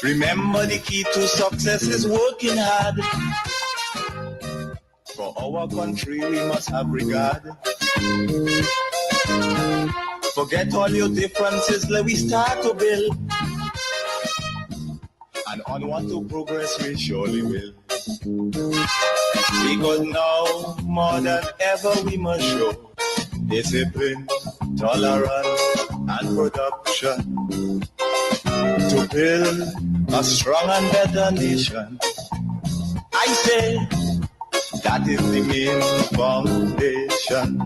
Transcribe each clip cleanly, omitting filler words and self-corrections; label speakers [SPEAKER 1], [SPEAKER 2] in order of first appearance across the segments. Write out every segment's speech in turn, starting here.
[SPEAKER 1] Remember, the key to success is working hard. For our country, we must have regard. Forget all your differences, let we start to build. And onward to progress we surely will. Because now, more than ever, we must show discipline, tolerance, and production to build a strong and better nation. I say that is the main foundation.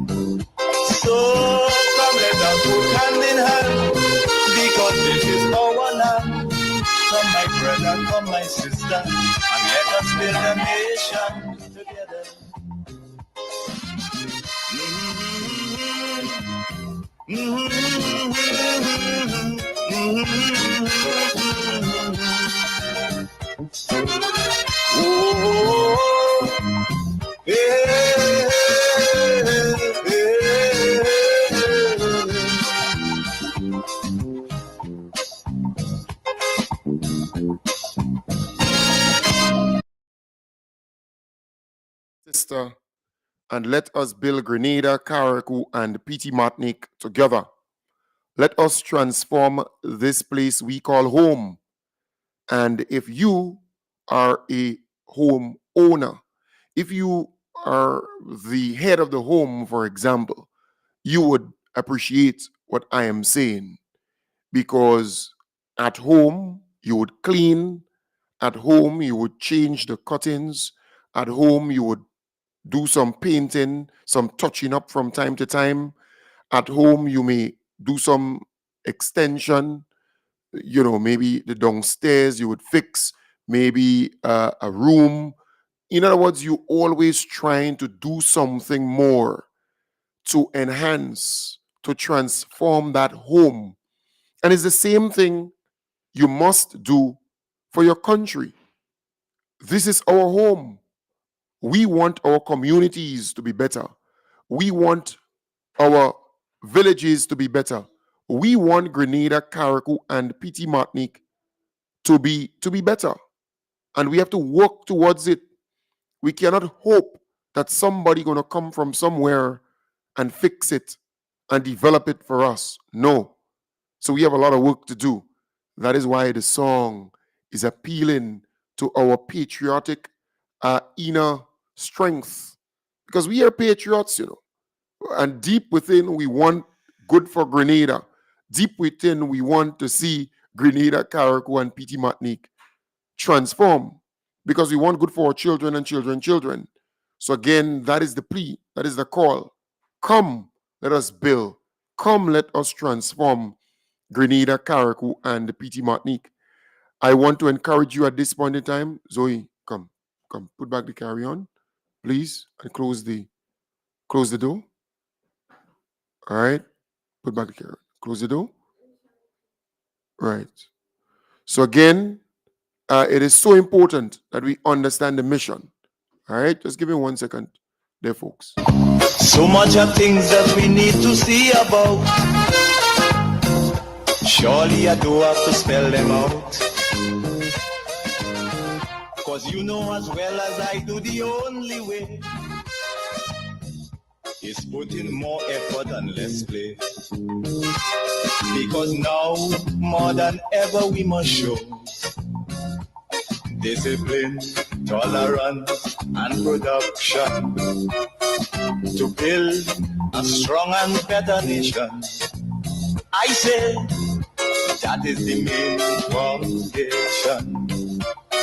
[SPEAKER 1] So come let us work hand in hand, because this is our land. Come my brother, come my sister, and let us build a nation together.
[SPEAKER 2] Sister, and let us build Grenada, Carriacou, and Petite Martinique together. Let us transform this place we call home. And if you are a home owner, if you are the head of the home, for example, you would appreciate what I am saying, because at home you would clean, at home you would change the curtains, at home you would do some painting, some touching up from time to time. At home you may do some extension, maybe the downstairs you would fix, maybe a room. In other words, you always trying to do something more to enhance, to transform that home. And it's the same thing you must do for your country. This is our home. We want our communities to be better. We want our villages to be better. We want Grenada, Carriacou, and Petite Martinique to be better. And we have to work towards it. We cannot hope that somebody going to come from somewhere and fix it and develop it for us. No. So we have a lot of work to do. That is why the song is appealing to our patriotic inner strength. Because we are patriots, and deep within we want good for Grenada. Deep within we want to see Grenada, Carriacou, and Petite Martinique transform, because we want good for our children and children. So again, that is the plea, that is the call. Come, let us build. Come, let us transform Grenada, Carriacou, and Petite Martinique. I want to encourage you at this point in time. Zoe, come, put back the carry-on, please, and close the door. All right, put back the carry-on. Close the door. Right. So again, it is so important that we understand the mission. All right, just give me 1 second there, folks.
[SPEAKER 1] So much of things that we need to see about. Surely I do have to spell them out. Cause you know as well as I do, the only way is put in more effort and less play. Because now, more than ever, we must show discipline, tolerance, and production to build a strong and better nation. I say that is the main foundation.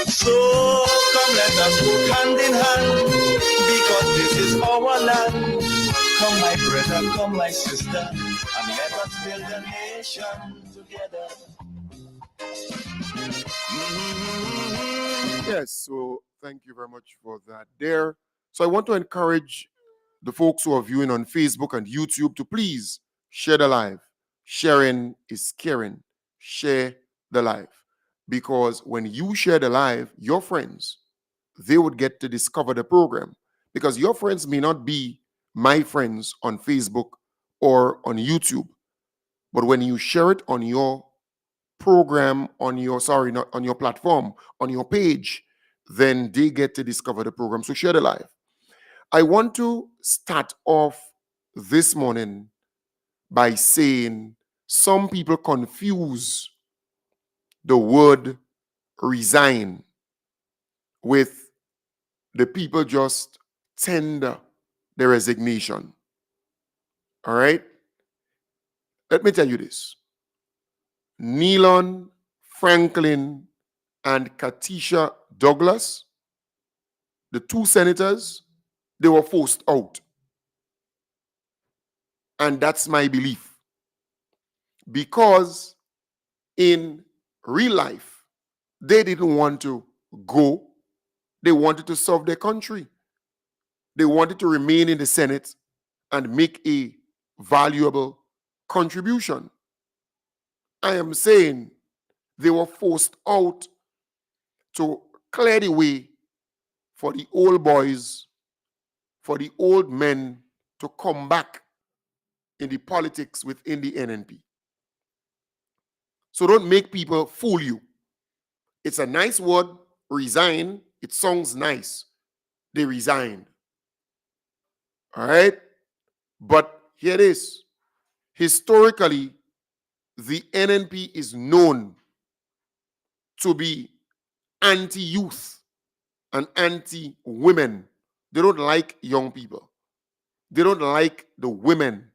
[SPEAKER 1] So come let us go hand in hand, because this is our land. Come my brother, come my sister, and let us build a nation together.
[SPEAKER 2] Yes, so thank you very much for that there. So I want to encourage the folks who are viewing on Facebook and YouTube to please share the live. Sharing is caring. Share the live. Because when you share the live, your friends, they would get to discover the program. Because your friends may not be my friends on Facebook or on YouTube. But when you share it on your program on your, sorry, not on your platform, on your page, then they get to discover the program. So share the live. I want to start off this morning by saying some people confuse the word resign with the people just tender their resignation. All right? Let me tell you this. Nealon, Franklin, and Katisha Douglas, the two senators, they were forced out. And that's my belief. Because in real life, they didn't want to go. They wanted to serve their country. They wanted to remain in the Senate and make a valuable contribution. I am saying they were forced out to clear the way for the old boys, for the old men to come back in the politics within the NNP. So don't make people fool you. It's a nice word, resign. It sounds nice. They resigned. All right? But here it is. Historically, the NNP is known to be anti-youth and anti-women. They don't like young people. They don't like the women.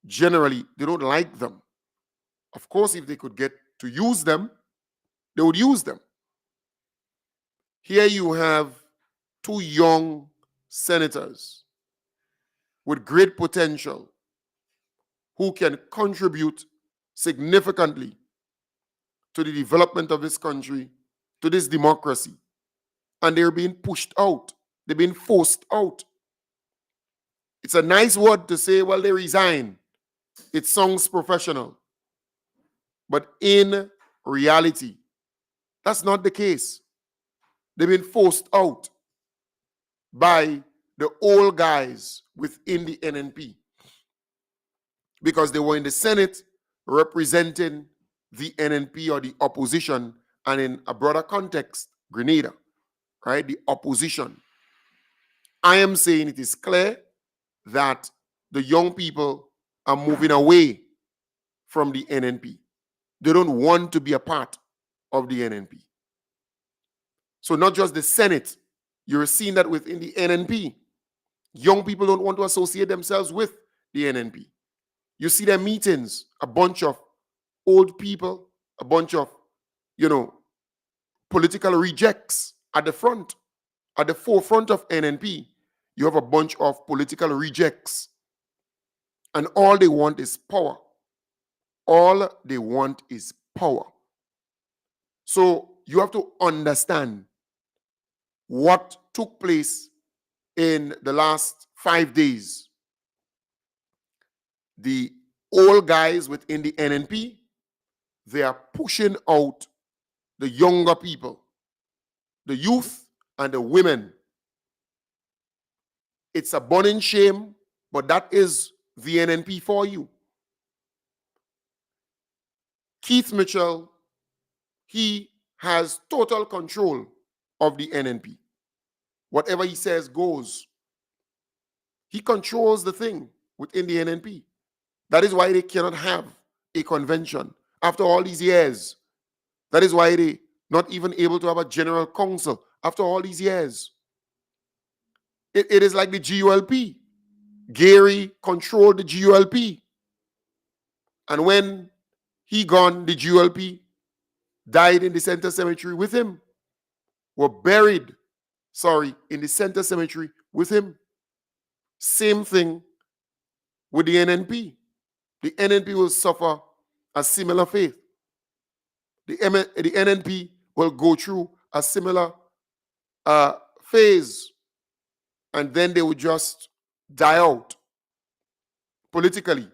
[SPEAKER 2] Generally, they don't like them. Of course, if they could get to use them, they would use them. Here you have two young senators with great potential who can contribute significantly to the development of this country, to this democracy. And they're being pushed out. They're being forced out. It's a nice word to say, well, they resign. It sounds professional. But in reality, that's not the case. They've been forced out by the old guys within the NNP because they were in the Senate representing the NNP or the opposition, and in a broader context, Grenada, right? The opposition. I am saying it is clear that the young people are moving away from the NNP. They don't want to be a part of the NNP. So not just the Senate, you're seeing that within the NNP. Young people don't want to associate themselves with the NNP. You see their meetings, a bunch of old people, a bunch of, political rejects at the front, at the forefront of NNP. You have a bunch of political rejects. And all they want is power. All they want is power. So you have to understand what took place in the last 5 days. The old guys within the NNP, they are pushing out the younger people, the youth and the women. It's a burning shame, but that is the NNP for you. Keith Mitchell, he has total control of the NNP. Whatever he says goes. He controls the thing within the NNP. That is why they cannot have a convention after all these years. That is why they not even able to have a general council after all these years. It is like the GULP. Gary controlled the GULP. And when he gone, the GULP died in the center cemetery with him. Were buried, in the center cemetery with him. Same thing with the NNP. The NNP will suffer a similar fate. The NNP will go through a similar phase, and then they will just die out politically.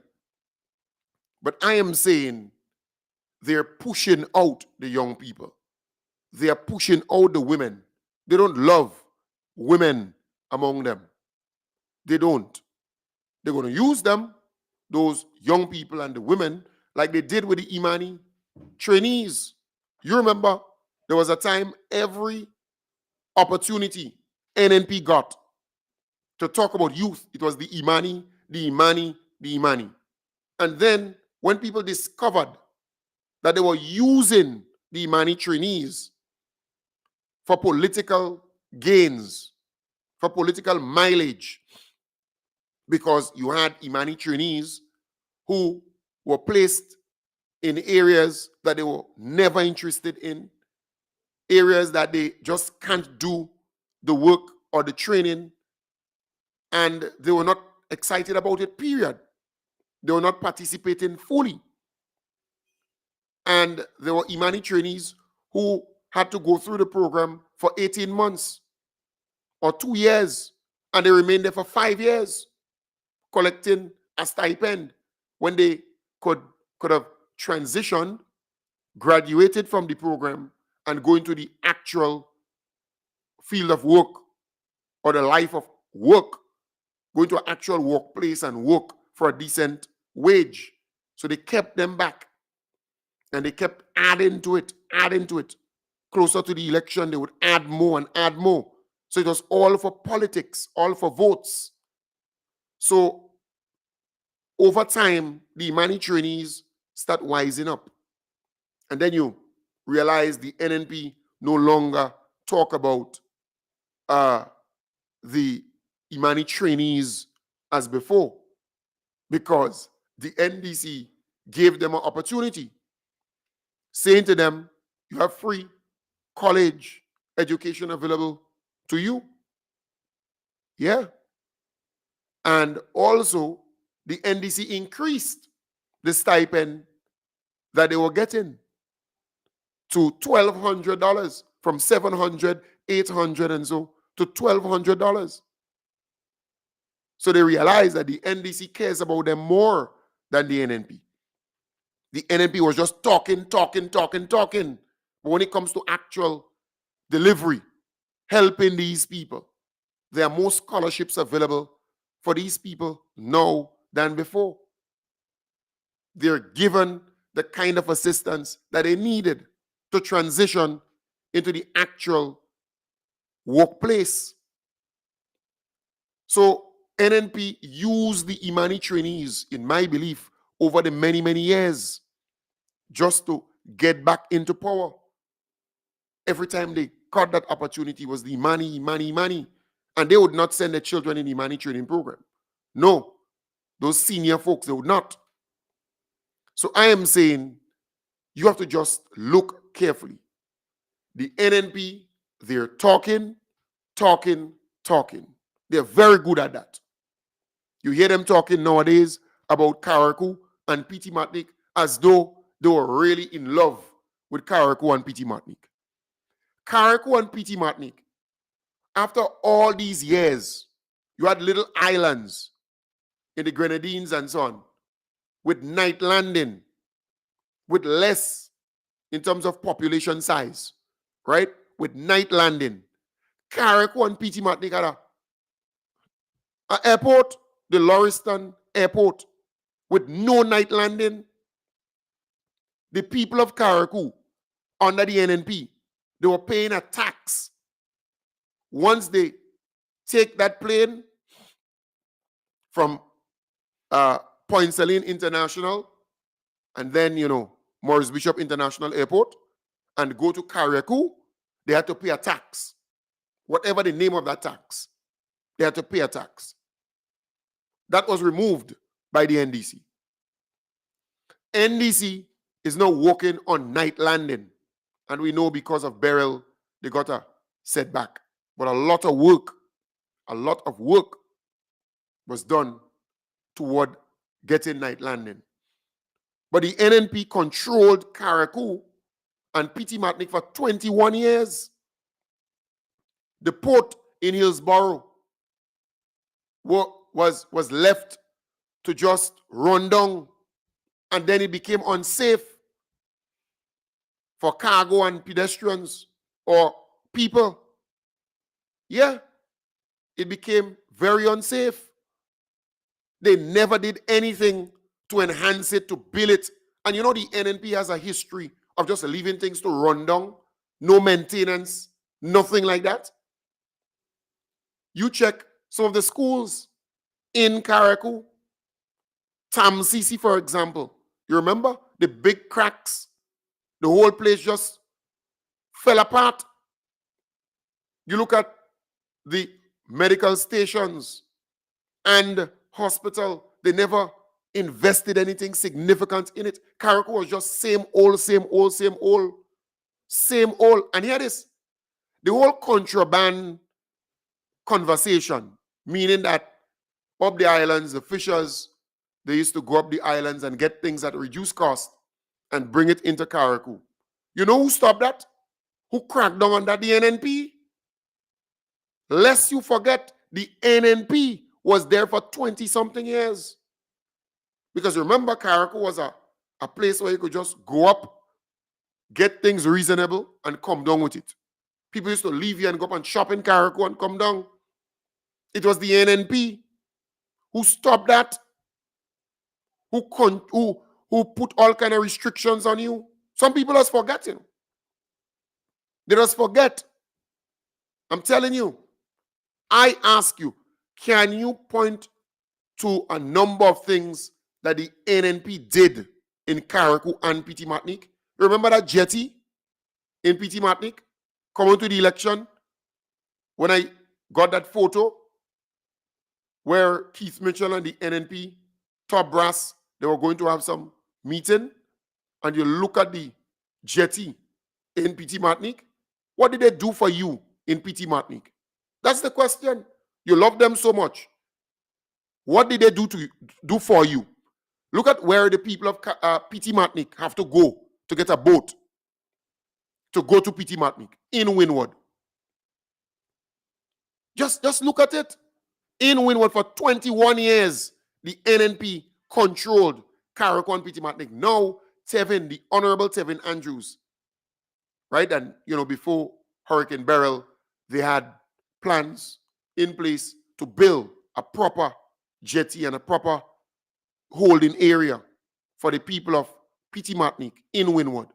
[SPEAKER 2] But I am saying they're pushing out the young people. They are pushing out the women. They don't love women among them. They don't. They're going to use them, those young people and the women, like they did with the Imani trainees. You remember there was a time every opportunity NNP got to talk about youth, it was the Imani, the Imani, the Imani. And then when people discovered that they were using the Imani trainees for political gains, for political mileage, because you had Imani trainees who were placed in areas that they were never interested in, areas that they just can't do the work or the training, and they were not excited about it, period. They were not participating fully. And there were Imani trainees who had to go through the program for 18 months or 2 years, and they remained there for 5 years, collecting a stipend when they could have transitioned, graduated from the program, and go into the actual field of work or the life of work, go into an actual workplace and work for a decent wage. So they kept them back, and they kept adding to it. Closer to the election, they would add more and add more. So it was all for politics, all for votes. So over time, the Imani trainees start wising up. And then you realize the NNP no longer talk about the Imani trainees as before, because the NDC gave them an opportunity, saying to them, you have free college education available to you. Yeah. And also, the NDC increased the stipend that they were getting to $1,200 from $700, $800, and so to $1,200. So they realized that the NDC cares about them more than the NNP. The NNP was just talking. But when it comes to actual delivery, helping these people, there are more scholarships available for these people now than before. They're given the kind of assistance that they needed to transition into the actual workplace. So NNP used the Imani trainees, in my belief, over the many, many years just to get back into power. Every time they got that opportunity was the Imani. And they would not send their children in the Imani training program. No, those senior folks, they would not. So I am saying you have to just look carefully. The NNP, they're talking. They're very good at that. You hear them talking nowadays about Carriacou and Petite as though they were really in love with Carriacou and Petite. Carriacou and Petite, after all these years, you had little islands in the Grenadines and so on, with night landing, with less in terms of population size, right? With night landing. Carriacou and Petite had an airport, the Lauriston Airport, with no night landing. The people of Carriacou, under the NNP, they were paying a tax. Once take that plane from Point Saline International and then, Maurice Bishop International Airport and go to Carriacou, they had to pay a tax. Whatever the name of that tax, they had to pay a tax. That was removed by the NDC. NDC is now working on night landing. And we know because of Beryl, they got a setback. But a lot of work was done toward getting night landing. But the NNP controlled Carriacou and Petite for 21 years. The port in Hillsborough was left to just run down, and then it became unsafe for cargo and pedestrians or people. Yeah, it became very unsafe. They never did anything to enhance it, to build it And you know the NNP has a history of just leaving things to run down, no maintenance, nothing like that. You check some of the schools in Carriacou, Tamsisi, for example. You remember the big cracks? The whole place just fell apart. You look at the medical stations and hospital, they never invested anything significant in it. Carriacou was just same old, same old, same old, same old. And here it is. The whole contraband conversation, meaning that up the islands, the fishers, they used to go up the islands and get things at reduced cost and bring it into Carriacou. You know who stopped that? Who cracked down on that? The NNP. Lest you forget, the NNP was there for 20-something years. Because remember, Carriacou was a place where you could just go up, get things reasonable, and come down with it. People used to leave here and go up and shop in Carriacou and come down. It was the NNP who stopped that, who put all kind of restrictions on you. Some people just forgetting. They just forget. I'm telling you. I ask you, can you point to a number of things that the NNP did in Carriacou and Petite Martinique? Remember that jetty in Petite Martinique coming to the election when I got that photo where Keith Mitchell and the NNP top brass, they were going to have some meeting, and you look at the jetty in Petite Martinique. What did they do for you in Petite Martinique? That's the question. You love them so much. What did they do for you? Look at where the people of Petite Martinique have to go to get a boat to go to Petite Martinique in Windward. Just look at it. In Windward for 21 years, the NNP controlled Carriacou and Petite Martinique. Now, Tevin, the Honorable Tevin Andrews, right? And, before Hurricane Beryl, they had plans in place to build a proper jetty and a proper holding area for the people of Petite Martinique in Windward.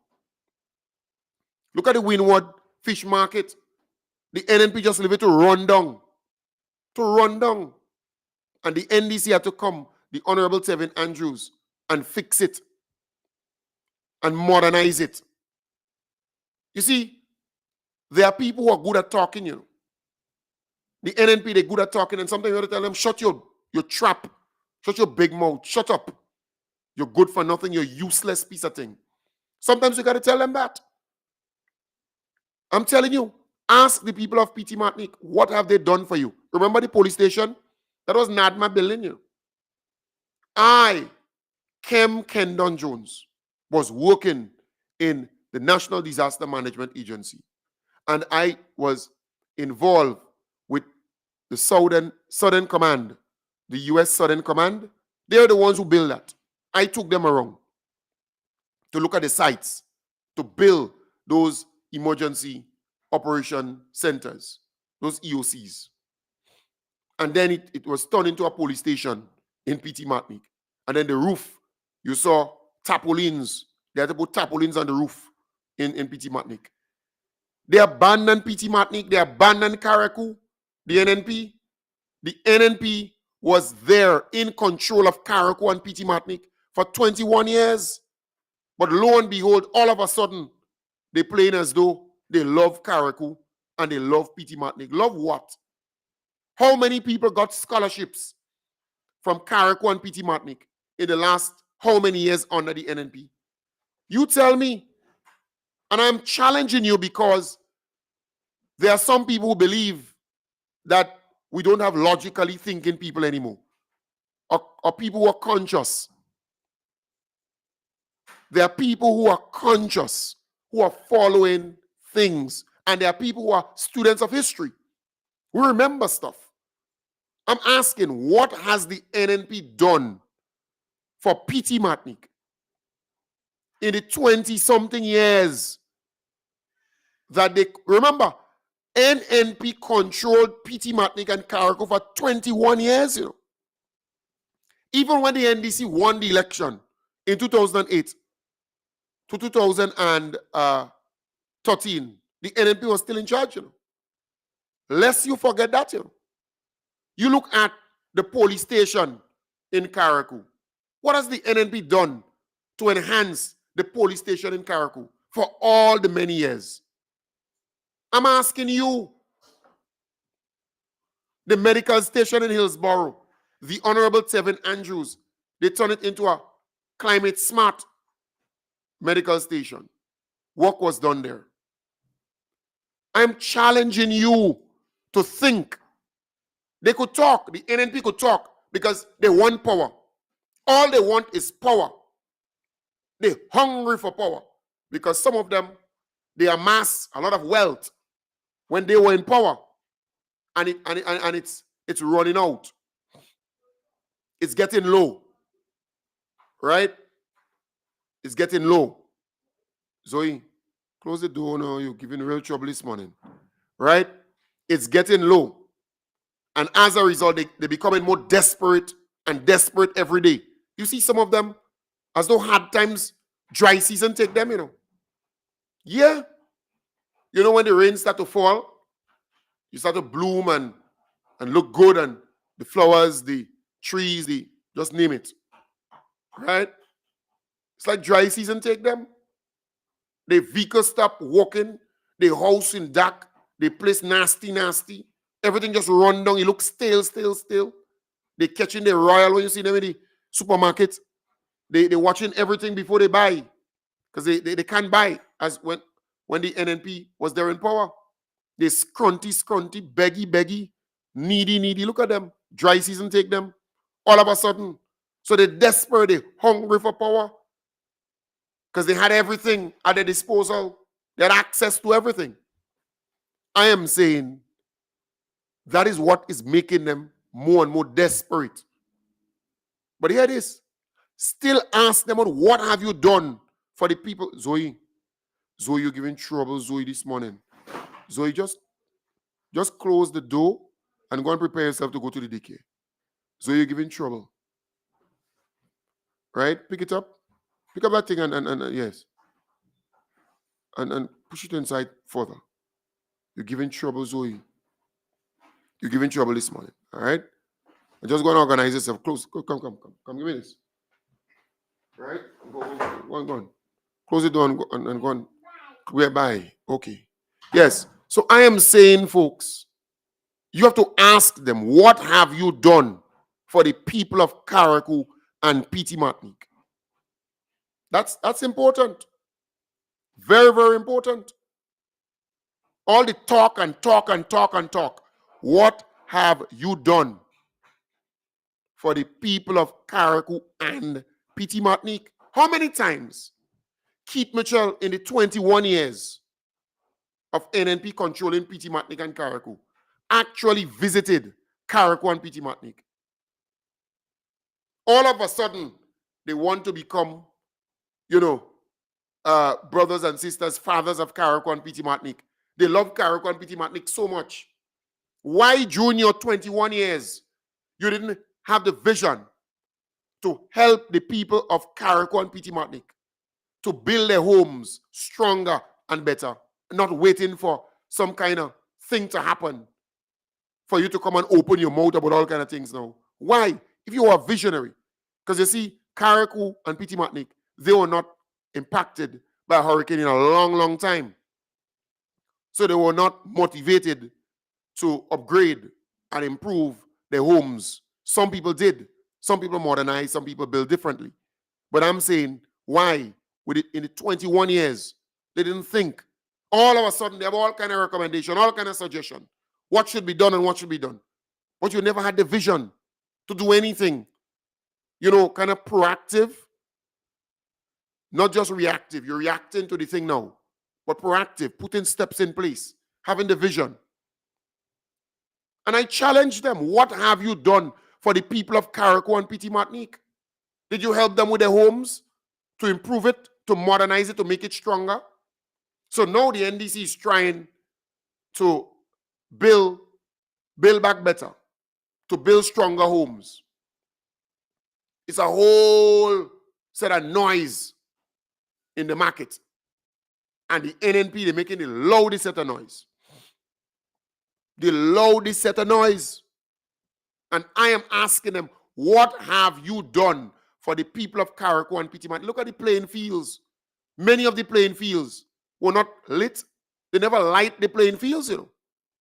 [SPEAKER 2] Look at the Windward fish market. The NNP just leave it to run down. And the NDC had to come, the Honorable Tevin Andrews, and fix it and modernize it. You see, there are people who are good at talking, The NNP, they're good at talking, and sometimes you have to tell them, shut your trap, shut your big mouth, shut up. You're good for nothing, you're a useless piece of thing. Sometimes you got to tell them that. I'm telling you, ask the people of Petite Martinique, what have they done for you? Remember the police station? That was NADMA building you. Kem Kendon Jones, was working in the National Disaster Management Agency. And I was involved with the Southern Command, the U.S. Southern Command. They're the ones who built that. I took them around to look at the sites, to build those emergency operation centers, those EOCs. And then it was turned into a police station in Petite Martinique. And then the roof, you saw tarpaulins. They had to put tarpaulins on the roof in Petite Martinique. They abandoned Petite Martinique. They abandoned Carriacou, the NNP. The NNP was there in control of Carriacou and Petite Martinique for 21 years. But lo and behold, all of a sudden, they're playing as though they love Carriacou and they love Petite Martinique. Love what? How many people got scholarships from Carriacou and Petite Martinique in the last how many years under the NNP? You tell me. And I'm challenging you because there are some people who believe that we don't have logically thinking people anymore, or people who are conscious. There are people who are conscious, who are following things, and there are people who are students of history, who remember stuff. I'm asking, what has the NNP done for Petite Martinique in the 20-something years that they... Remember, NNP controlled Petite Martinique and Carriacou for 21 years, Even when the NDC won the election in 2008, to 2013, the NNP was still in charge, you know. Lest you forget that, you know. You look at the police station in Carriacou. What has the NNP done to enhance the police station in Carriacou for all the many years? I'm asking you, the medical station in Hillsborough, the Honorable Tevin Andrews, they turn it into a climate smart medical station. Work was done there. I'm challenging you to think. They could talk, the NNP could talk because they want power. All they want is power. They're hungry for power because some of them, they amass a lot of wealth when they were in power, and it's running out. It's getting low, right? It's getting low. Zoe, close the door now. You're giving real trouble this morning, right? It's getting low. And as a result, they're becoming more desperate and desperate every day. You see some of them, as though hard times, dry season take them, you know. Yeah. You know when the rain start to fall, you start to bloom and look good, and the flowers, the trees, just name it. Right? It's like dry season take them. The vehicle stop walking, the house in dark, the place nasty. Everything just run down. You look stale. They catching the royal when you see them in the supermarket. They watching everything before they buy. Because they can't buy as when the NNP was there in power. They scrunty, beggy, needy. Look at them. Dry season take them. All of a sudden. So they're desperate, they're hungry for power. Because they had everything at their disposal. They had access to everything. I am saying that is what is making them more and more desperate. But here it is. Still ask them, what have you done for the people? Zoe, you're giving trouble, Zoe, this morning. Zoe, just close the door and go and prepare yourself to go to the daycare. Zoe, you're giving trouble. Right? Pick it up. Pick up that thing and yes. And push it inside further. You're giving trouble, Zoe. You're giving trouble this morning. All right? I'm just going to organize yourself. Close. Come. Give me this. All right? Go on. Close the door and go on. Whereby? Okay. Yes. So I am saying, folks, you have to ask them, what have you done for the people of Carriacou and Petite Martinique? That's important. Very, very important. All the talk. What have you done for the people of Carriacou and Petite Martinique? How many times Keith Mitchell in the 21 years of NNP controlling Petite Martinique and Carriacou actually visited Carriacou and Petite Martinique? All of a sudden, they want to become, brothers and sisters, fathers of Carriacou and Petite Martinique. They love Carriacou and Petite Martinique so much. Why, Junior, 21 years, you didn't have the vision to help the people of Carriacou and Petite Martinique to build their homes stronger and better, not waiting for some kind of thing to happen for you to come and open your mouth about all kind of things now? Why? If you are visionary. Because you see, Carriacou and Petite Martinique, they were not impacted by a hurricane in a long, long time. So they were not motivated to upgrade and improve their homes. Some people did. Some people modernized. Some people built differently. But I'm saying, why? With it in the 21 years, they didn't think. All of a sudden, they have all kind of recommendation, all kind of suggestion. What should be done and what should be done. But you never had the vision to do anything, kind of proactive, not just reactive. You're reacting to the thing now, but proactive, putting steps in place, having the vision. And I challenge them, what have you done for the people of Carriacou and Petite Martinique? Did you help them with their homes to improve it, to modernize it, to make it stronger? So now the NDC is trying to build back better, to build stronger homes. It's a whole set of noise in the market. And the NNP, they're making the loudest set of noise. The loudest set of noise. And I am asking them, what have you done for the people of Carriacou and Petite? Look at the playing fields. Many of the playing fields were not lit. They never light the playing fields, you know.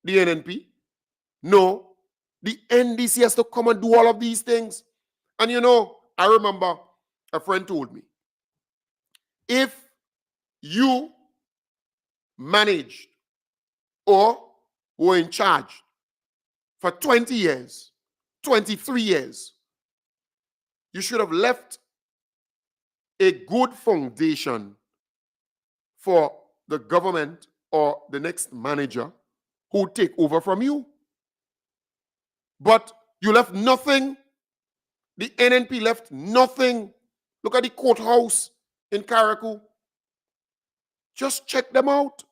[SPEAKER 2] The NNP. No. The NDC has to come and do all of these things. And you know, I remember a friend told me, if you managed or were in charge for 20 years, 23 years, you should have left a good foundation for the government or the next manager who would take over from you. But you left nothing. The NNP left nothing. Look at the courthouse in Carriacou. Just check them out.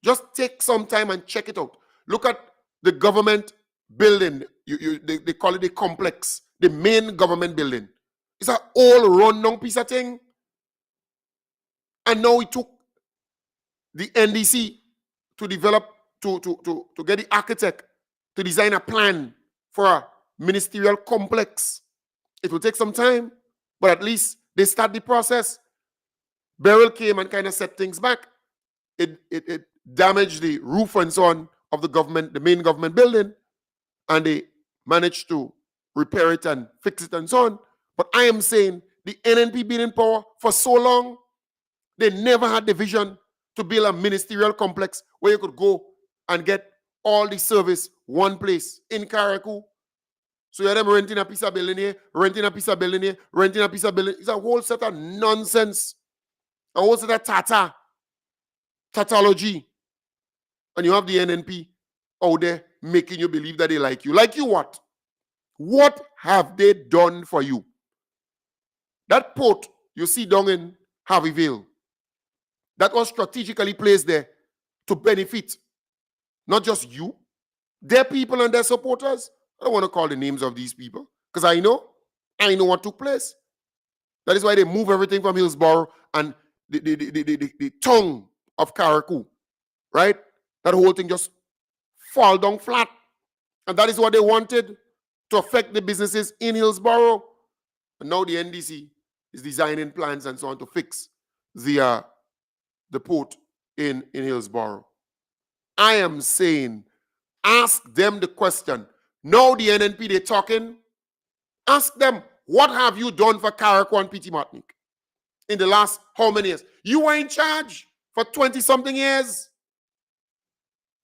[SPEAKER 2] Just take some time and check it out. Look at the government building. They call it the complex, the main government building. It's an all run-down piece of thing. And now it took the NDC to develop, to get the architect to design a plan for a ministerial complex. It will take some time, but at least they start the process. Beryl came and kind of set things back. It damaged the roof and so on of the government, the main government building, and they managed to repair it and fix it and so on. But I am saying the NNP been in power for so long, they never had the vision to build a ministerial complex where you could go and get all the service one place in Carriacou. So you're them renting a piece of building here, renting a piece of building here, renting a piece of building. It's a whole set of nonsense. A whole set of tautology. And you have the NNP out there making you believe that they like you. Like you what? What have they done for you? That port you see down in Harveyville, that was strategically placed there to benefit not just you, their people and their supporters. I don't want to call the names of these people because I know what took place. That is why they move everything from Hillsborough and the tongue of Carriacou, right? That whole thing just fall down flat. And that is what they wanted, to affect the businesses in Hillsborough. And now the NDC is designing plans and so on to fix the port in Hillsborough. I am saying, ask them the question. Now the NNP, they're talking. Ask them, what have you done for Carriacou and Petite Martinique in the last how many years? You were in charge for 20-something years.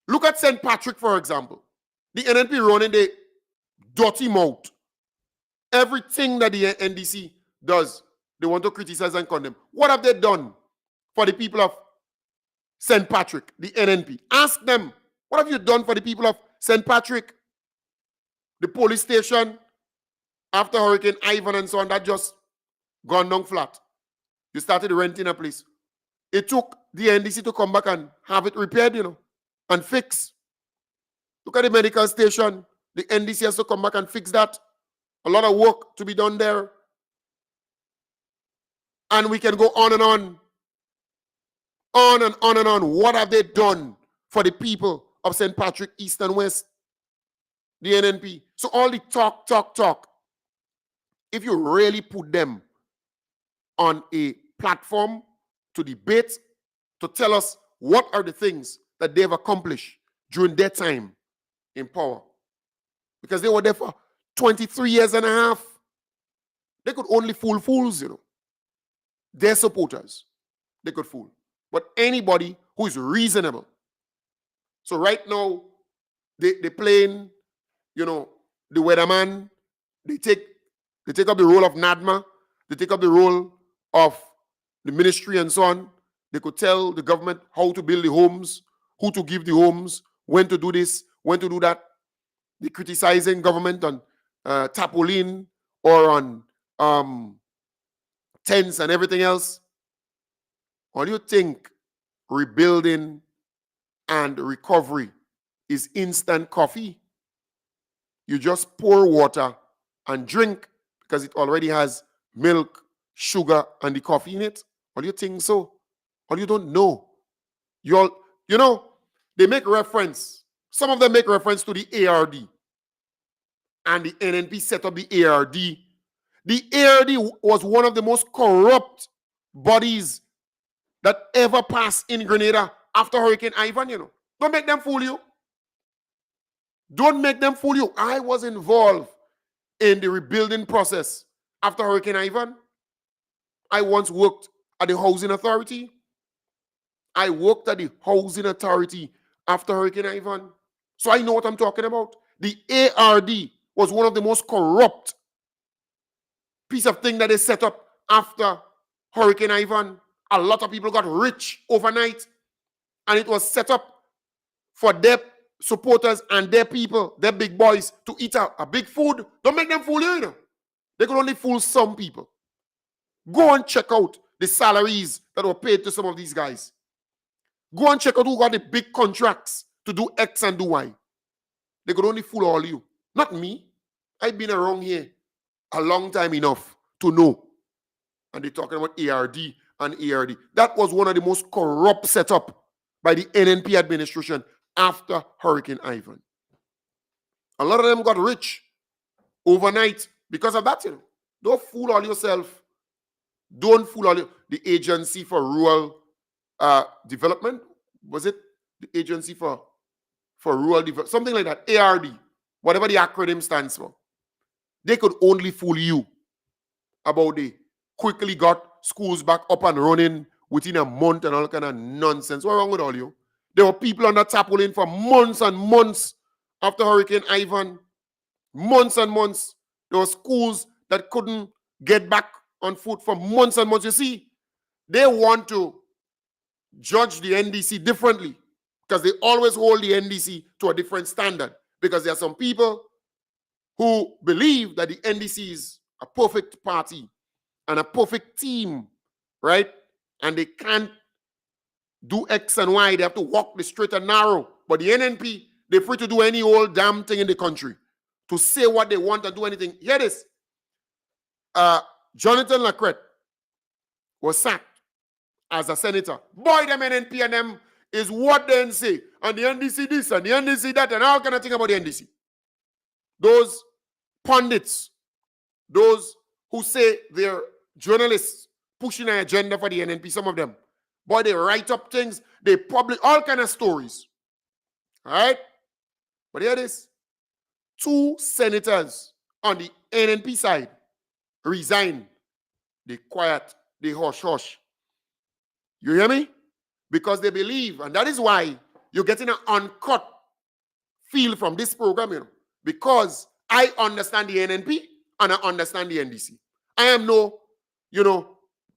[SPEAKER 2] Look at St. Patrick, for example. The NNP running the dirty mouth. Everything that the NDC does, they want to criticize and condemn. What have they done for the people of St. Patrick, the NNP? Ask them, what have you done for the people of St. Patrick? The police station, after Hurricane Ivan and so on, that just gone down flat. You started renting a place. It took the NDC to come back and have it repaired, and fix. Look at the medical station. The NDC has to come back and fix that. A lot of work to be done there. And we can go on and on. On and on and on. What have they done for the people of St. Patrick, East and West? The NNP. So all the talk. If you really put them on a platform to debate, to tell us what are the things that they've accomplished during their time in power. Because they were there for 23 years and a half. They could only fool fools, Their supporters, they could fool. But anybody who is reasonable. So right now, they playing, the weatherman. They take up the role of NADMA. They take up the role of the ministry and so on. They could tell the government how to build the homes, who to give the homes, when to do this, when to do that. They're criticizing government on tarpaulin or on tents and everything else. Or do you think rebuilding and recovery is instant coffee? You just pour water and drink because it already has milk, sugar, and the coffee in it. Or you think so? Or you don't know? You know, they make reference. Some of them make reference to the ARD. And the NNP set up the ARD. The ARD was one of the most corrupt bodies that ever passed in Grenada after Hurricane Ivan, you know. Don't make them fool you. Don't make them fool you. I was involved in the rebuilding process after Hurricane Ivan. I once worked at the Housing Authority. I worked at the Housing Authority after Hurricane Ivan. So I know what I'm talking about. The ARD was one of the most corrupt piece of thing that they set up after Hurricane Ivan. A lot of people got rich overnight, and it was set up for their supporters and their people, their big boys, to eat a big food. Don't make them fool you, you know. They could only fool some people. Go and check out the salaries that were paid to some of these guys. Go and check out who got the big contracts to do X and do Y. They could only fool all you. Not me. I've been around here a long time enough to know. And they're talking about ARD and ARD. That was one of the most corrupt setup by the NNP administration after Hurricane Ivan. A lot of them got rich overnight because of that, you know. Don't fool all yourself. Don't fool all the Agency for Rural Development. Was it the Agency for Rural Development? Something like that. ARD. Whatever the acronym stands for. They could only fool you about they quickly got schools back up and running within a month and all kind of nonsense. What's wrong with all you? There were people on that tarpaulin for months and months after Hurricane Ivan. Months and months. There were schools that couldn't get back on foot for months and months. You see, they want to judge the NDC differently because they always hold the NDC to a different standard, because there are some people who believe that the NDC is a perfect party and a perfect team, right? And they can't do X and Y. They have to walk the straight and narrow. But the NNP, they're free to do any old damn thing in the country, to say what they want and do anything. Hear this. Jonathan Lacrette was sacked as a senator. Boy, them NNP and them is what they say. And the NDC this and the NDC that and all kind of thing about the NDC. Those pundits, those who say they're journalists pushing an agenda for the NNP, some of them. Boy, they write up things, they publish all kind of stories. All right? But hear this. 2 senators on the NNP side resigned. They quiet, they hush. You hear me? Because they believe, and that is why you're getting an uncut feel from this program, you know, because I understand the NNP and I understand the NDC. I am no,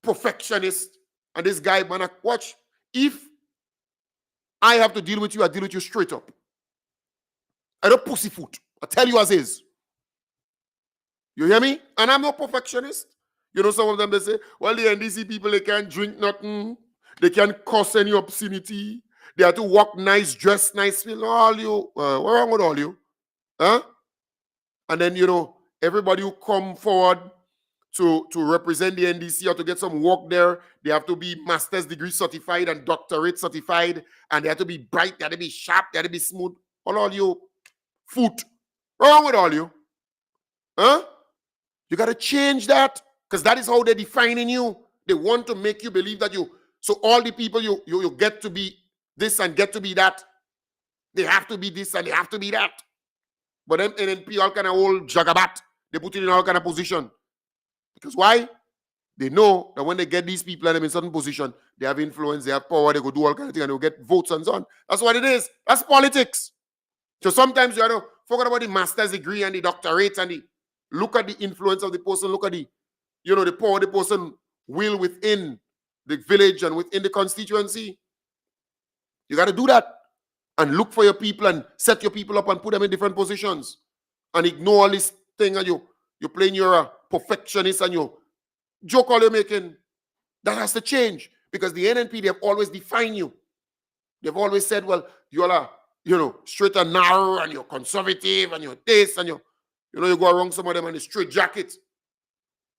[SPEAKER 2] perfectionist. And this guy, man, watch. If I have to deal with you, I deal with you straight up. I don't pussyfoot. I tell you as is. You hear me? And I'm no perfectionist. You know, some of them, they say, well, the NDC people, they can't drink nothing. They can't cuss any obscenity. They have to walk nice, dress nice. All you, what's wrong with all you? Huh? And then, everybody who come forward to represent the NDC or to get some work there, they have to be master's degree certified and doctorate certified, and they have to be bright, they have to be sharp, they have to be smooth. All you foot. What's wrong with all you? Huh? You got to change that, because that is how they're defining you. They want to make you believe that so all the people you get to be this and get to be that, they have to be this and they have to be that. But then NNP, all kind of old jagabat, they put it in all kind of position. Because why? They know that when they get these people and them in certain position, they have influence, they have power, they go do all kind of things, and they'll get votes and so on. That's what it is. That's politics. So sometimes you have to forget about the master's degree and the doctorate and look at the influence of the person, look at the power the person will within the village and within the constituency. You got to do that and look for your people and set your people up and put them in different positions and ignore all this thing and you're playing you're a perfectionist and you joke all you're making. That has to change, because the NNP, they have always defined you. They've always said, well, you're straight and narrow and you're conservative and you're this and you go around some of them in the straight jacket.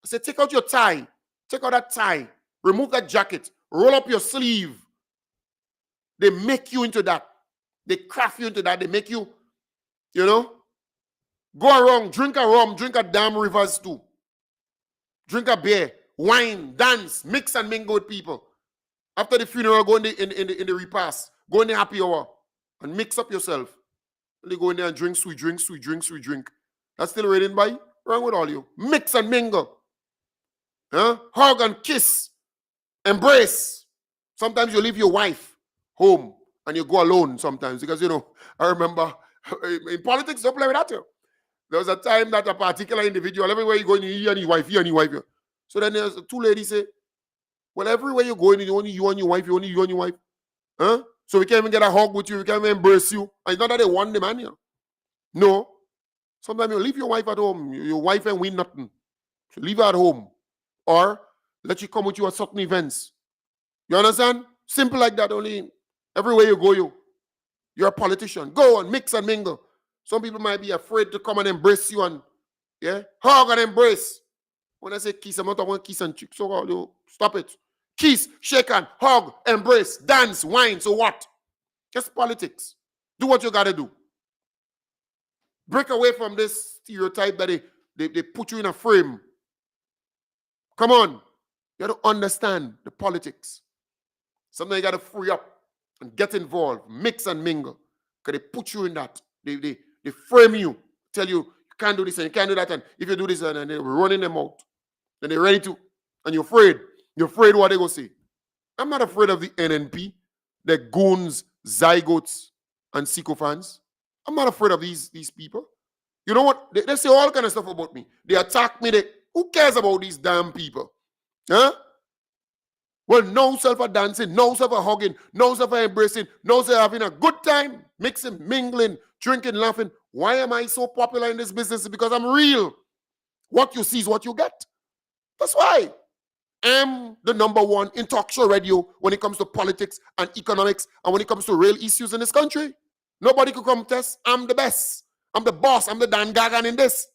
[SPEAKER 2] I said, take out your tie. Take out that tie Remove that jacket. Roll up your sleeve. They make you into that. They craft you into that. They make you, go around, drink a rum, drink a damn rivers too. Drink a beer, wine, dance, mix and mingle with people. After the funeral, go in the repast. Go in the happy hour and mix up yourself. They go in there and drink sweet drink. That's still reading by? Wrong with all you. Mix and mingle. Hug and kiss. Embrace. Sometimes you leave your wife home and you go alone sometimes because, I remember in politics, don't play with that. There was a time that a particular individual, everywhere you go, you and your wife, you and your wife. So then there's two ladies say, well, everywhere you go, only you and your wife, only you and your wife. So we can't even get a hug with you, we can't even embrace you. And it's not that they want the man, No. Sometimes you leave your wife at home, your wife ain't win nothing. So leave her at home. Or let you come with you at certain events. You understand? Simple like that, only everywhere you go, you're a politician. Go and mix and mingle. Some people might be afraid to come and embrace you and hug and embrace. When I say kiss, I'm not talking kiss and cheek. So stop it. Kiss, shake hand, hug, embrace, dance, wine. So what? Just politics. Do what you gotta do. Break away from this stereotype that they put you in a frame. Come on. You got to understand the politics. Sometimes you got to free up and get involved, mix and mingle. Because they put you in that. They frame you, tell you, you can't do this and you can't do that. And if you do this, and they're running them out. Then they're ready to. And you're afraid. You're afraid what they're going to say. I'm not afraid of the NNP, the goons, zygotes, and sycophants. I'm not afraid of these people. You know what? They say all kind of stuff about me. They attack me. Who cares about these damn people? Huh? Well, no self a dancing, no self a hugging, no self a embracing, no self having a good time, mixing, mingling, drinking, laughing. Why am I so popular in this business? Because I'm real. What you see is what you get. That's why I'm the number one in talk show radio when it comes to politics and economics and when it comes to real issues in this country. Nobody could contest. I'm the best. I'm the boss. I'm the Dan Gagan in this.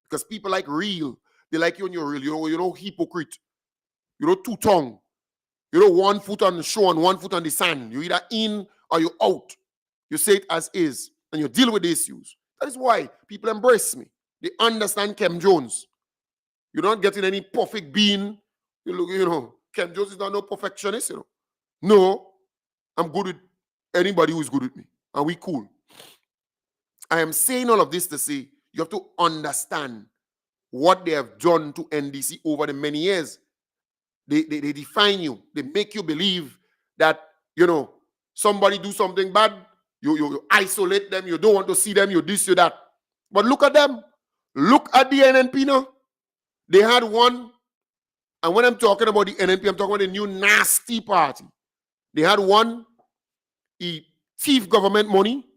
[SPEAKER 2] Because people like real. They like you when you're real. You're no hypocrite. You're no two-tongue. You're one foot on the shore and one foot on the sand. You're either in or you're out. You say it as is. And you deal with the issues. That is why people embrace me. They understand Kem Jones. You're not getting any perfect being. Kem Jones is not no perfectionist, No. I'm good with anybody who's good with me. And we cool. I am saying all of this to say you have to understand what they have done to NDC over the many years. They define you. They make you believe that, somebody do something bad, you isolate them, you don't want to see them, you this, you that. But look at them. Look at the NNP now. They had one, and when I'm talking about the NNP, I'm talking about the new nasty party. They had one, he thief government money,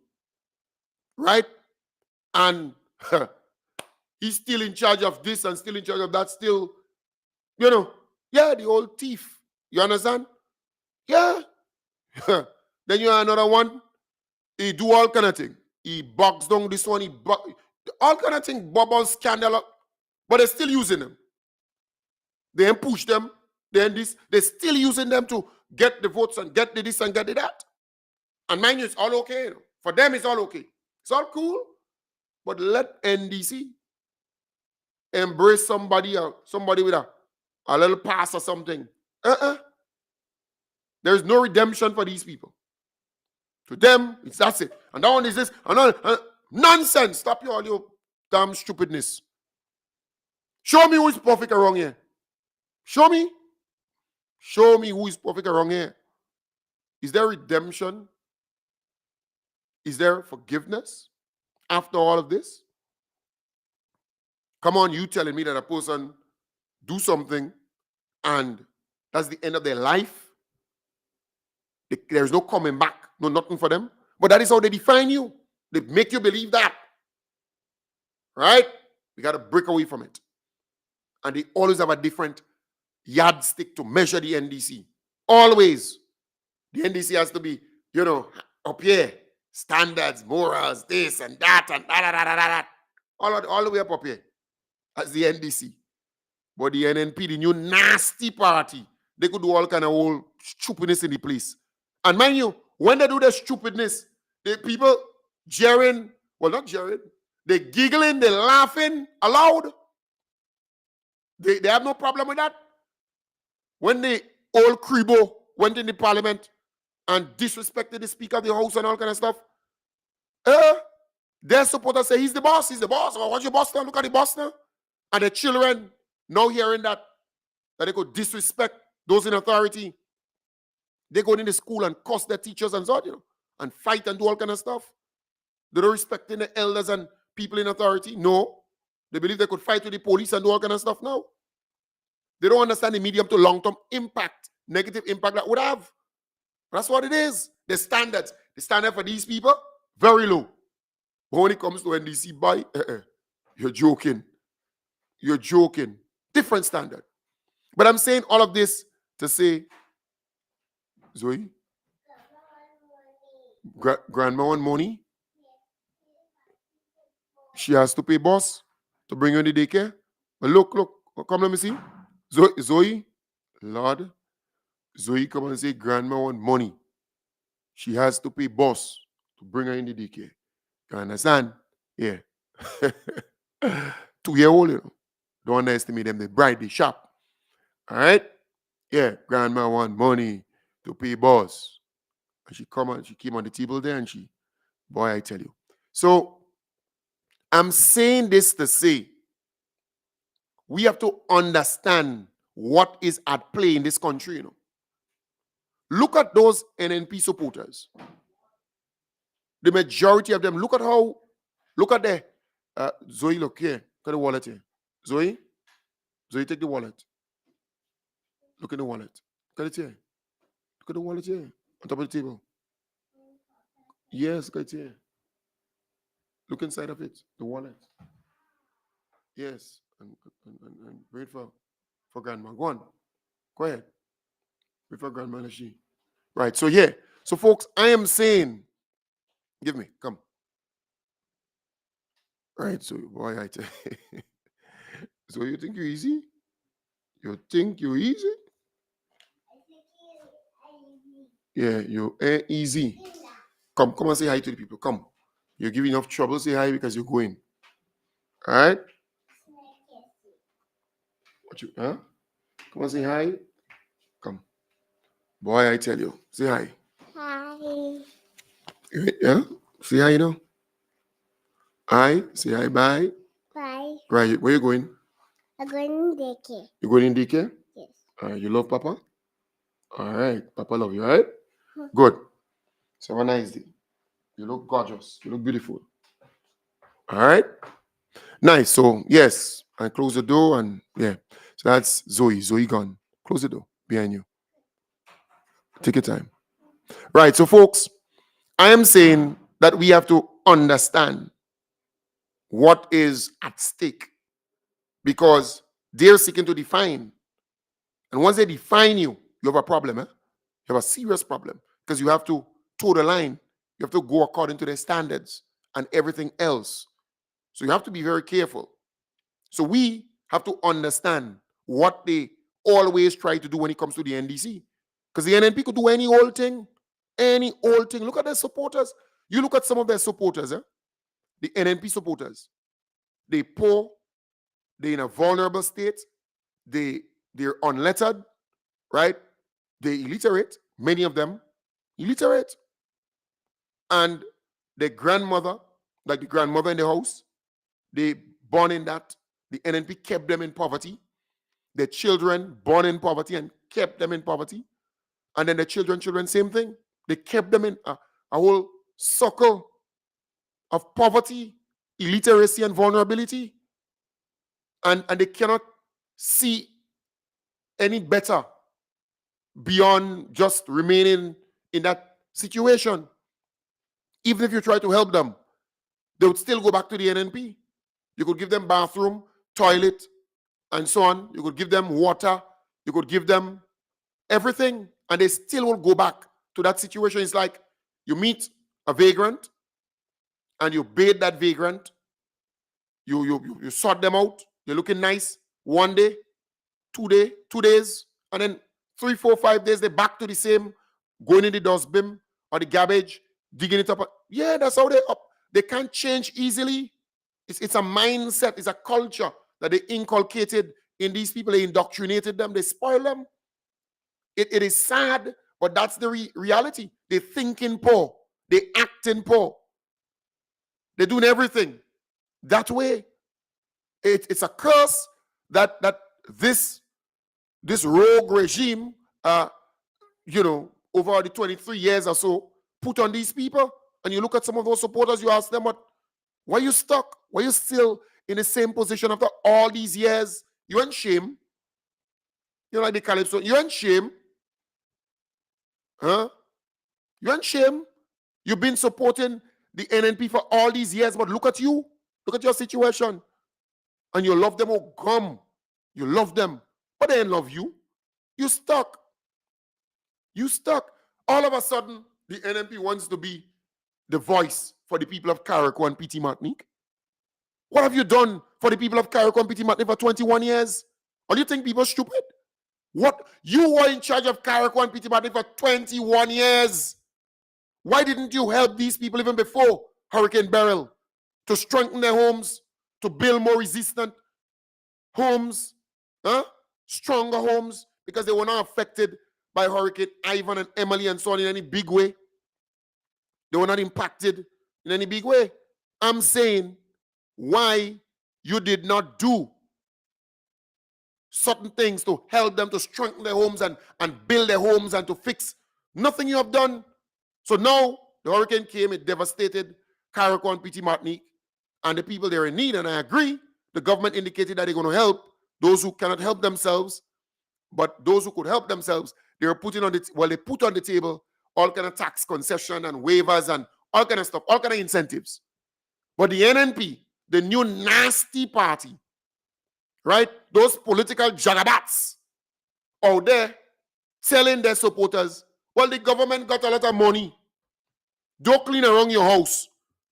[SPEAKER 2] right? And he's still in charge of this and still in charge of that, still, the old thief. You understand? Yeah. Then you have another one, he do all kind of thing. He box down this one, all kind of thing, bubble, scandal, but they're still using them. They ain't push them, they're still using them to get the votes and get the this and get the that. And mind you, it's all okay. For them, it's all okay. It's all cool. But let NDC embrace somebody with a little pass or something. There's no redemption for these people. To them, that's it. And that one is this. Nonsense. Stop all your damn stupidness. Show me who is perfect around here. Show me. Show me who is perfect around here. Is there redemption? Is there forgiveness after all of this? Come on, you telling me that a person do something and that's the end of their life? There's no coming back, no nothing for them. But that is how they define you. They make you believe that. Right? We got to break away from it. And they always have a different yardstick to measure the NDC. Always. The NDC has to be, up here. Standards, morals, this and that and that. All the way up here. As the NDC. But the NNP, the new nasty party, they could do all kind of old stupidness in the place. And mind you, when they do their stupidness, the people jeering, well, not jeering, they giggling, they laughing aloud. They have no problem with that. When the old Kribo went in the parliament and disrespected the Speaker of the House and all kind of stuff, their supporters say, he's the boss. Oh, what's your boss now? Look at the boss now. And the children now hearing that they could disrespect those in authority. They go into school and cuss their teachers and so on, and fight and do all kind of stuff. They don't respect the elders and people in authority. No. They believe they could fight with the police and do all kind of stuff now. They don't understand the medium to long-term impact, negative impact that would have. That's what it is. The standard for these people, very low. But when it comes to NDC, boy, you're joking. You're joking. Different standard. But I'm saying all of this to say, Zoe, grandma want money. She has to pay boss to bring you in the daycare. But look, come let me see. Zoe, Lord, Zoe come and say, grandma want money. She has to pay boss to bring her in the daycare. You understand? Yeah. 2-year-old, Don't underestimate them. They bright, they sharp. All right? Yeah, grandma want money to pay boss. And she came on the table there and boy, I tell you. So, I'm saying this to say, we have to understand what is at play in this country, Look at those NNP supporters. The majority of them, look at their, Zoe, look here. Look at the wallet here. Zoe, take the wallet. Look at the wallet. Look at it here. Look at the wallet here. On top of the table. Yes, look at it here. Look inside of it. The wallet. Yes. And wait for grandma. Go on. Go ahead. Wait for grandma and she. Right. So yeah. So folks, I am saying, give me, come. Right. So boy, I tell you. So you think you're easy? You think you're easy? Yeah, you ain't easy. Come and say hi to the people. Come. You're giving enough trouble. Say hi because you're going. All right? Huh? Come and say hi. Come. Boy, I tell you. Say hi. Hi. Yeah? Say hi, Hi. Say hi, bye. Bye. Right. Where you going? I'm going in daycare. You going in daycare? Yes. You love Papa? All right. Papa love you, all right? Good. So have a nice day. You look gorgeous. You look beautiful. All right? Nice. So, yes. I close the door and, yeah. So that's Zoe. Zoe gone. Close the door behind you. Take your time. Right. So, folks, I am saying that we have to understand what is at stake because they're seeking to define. And once they define you, you have a problem. You have a serious problem because you have to toe the line. You have to go according to their standards and everything else. So you have to be very careful. So we have to understand what they always try to do when it comes to the NDC. Because the NNP could do any old thing. Any old thing. Look at their supporters. You look at some of their supporters, the NNP supporters. They poor. They're in a vulnerable state. They're unlettered, right? They're illiterate. Many of them illiterate. And their grandmother, like the grandmother in the house, they born in that. The NNP kept them in poverty. Their children born in poverty and kept them in poverty. And then the children, same thing. They kept them in a whole circle of poverty, illiteracy, and vulnerability. And they cannot see any better beyond just remaining in that situation. Even if you try to help them, they would still go back to the NNP. You could give them bathroom, toilet, and so on. You could give them water. You could give them everything, and they still will go back to that situation. It's like you meet a vagrant, and you bathe that vagrant. You sort them out. You're looking nice one day, 2 days, and then 3, 4, 5 days, they're back to the same, going in the dustbin or the garbage, digging it up. Yeah, that's how they up. They can't change easily. It's a mindset, it's a culture that they inculcated in these people. They indoctrinated them, they spoil them. It is sad, but that's the reality. They're thinking poor, they acting poor, they're doing everything that way. It's a curse that this rogue regime, over the 23 years or so, put on these people. And you look at some of those supporters, you ask them, why you stuck? Why you still in the same position after all these years? You ain't shame. Like the Calypso, you ain't shame. Huh? You ain't shame. You've been supporting the NNP for all these years, but look at you. Look at your situation. And you love them, oh gum. You love them, but they ain't love you. You stuck. You stuck. All of a sudden, the NNP wants to be the voice for the people of Carriacou and Petite Martinique. What have you done for the people of Carriacou and Petite Martinique for 21 years? Or do you think people are stupid? What? You were in charge of Carriacou and Petite Martinique for 21 years. Why didn't you help these people even before Hurricane Beryl to strengthen their homes, to build more resistant homes, stronger homes, because they were not affected by Hurricane Ivan and Emily and so on in any big way? They were not impacted in any big way. I'm saying why you did not do certain things to help them to strengthen their homes and build their homes and to fix. Nothing you have done. So now the hurricane came, it devastated Carriacou and Petite Martinique, and the people they're in need. And I agree, the government indicated that they're going to help those who cannot help themselves, but those who could help themselves, they were putting on they put on the table all kind of tax concession and waivers and all kind of stuff, all kind of incentives. But the NNP, the new nasty party, right? Those political jagabats out there telling their supporters, well, the government got a lot of money. Don't clean around your house.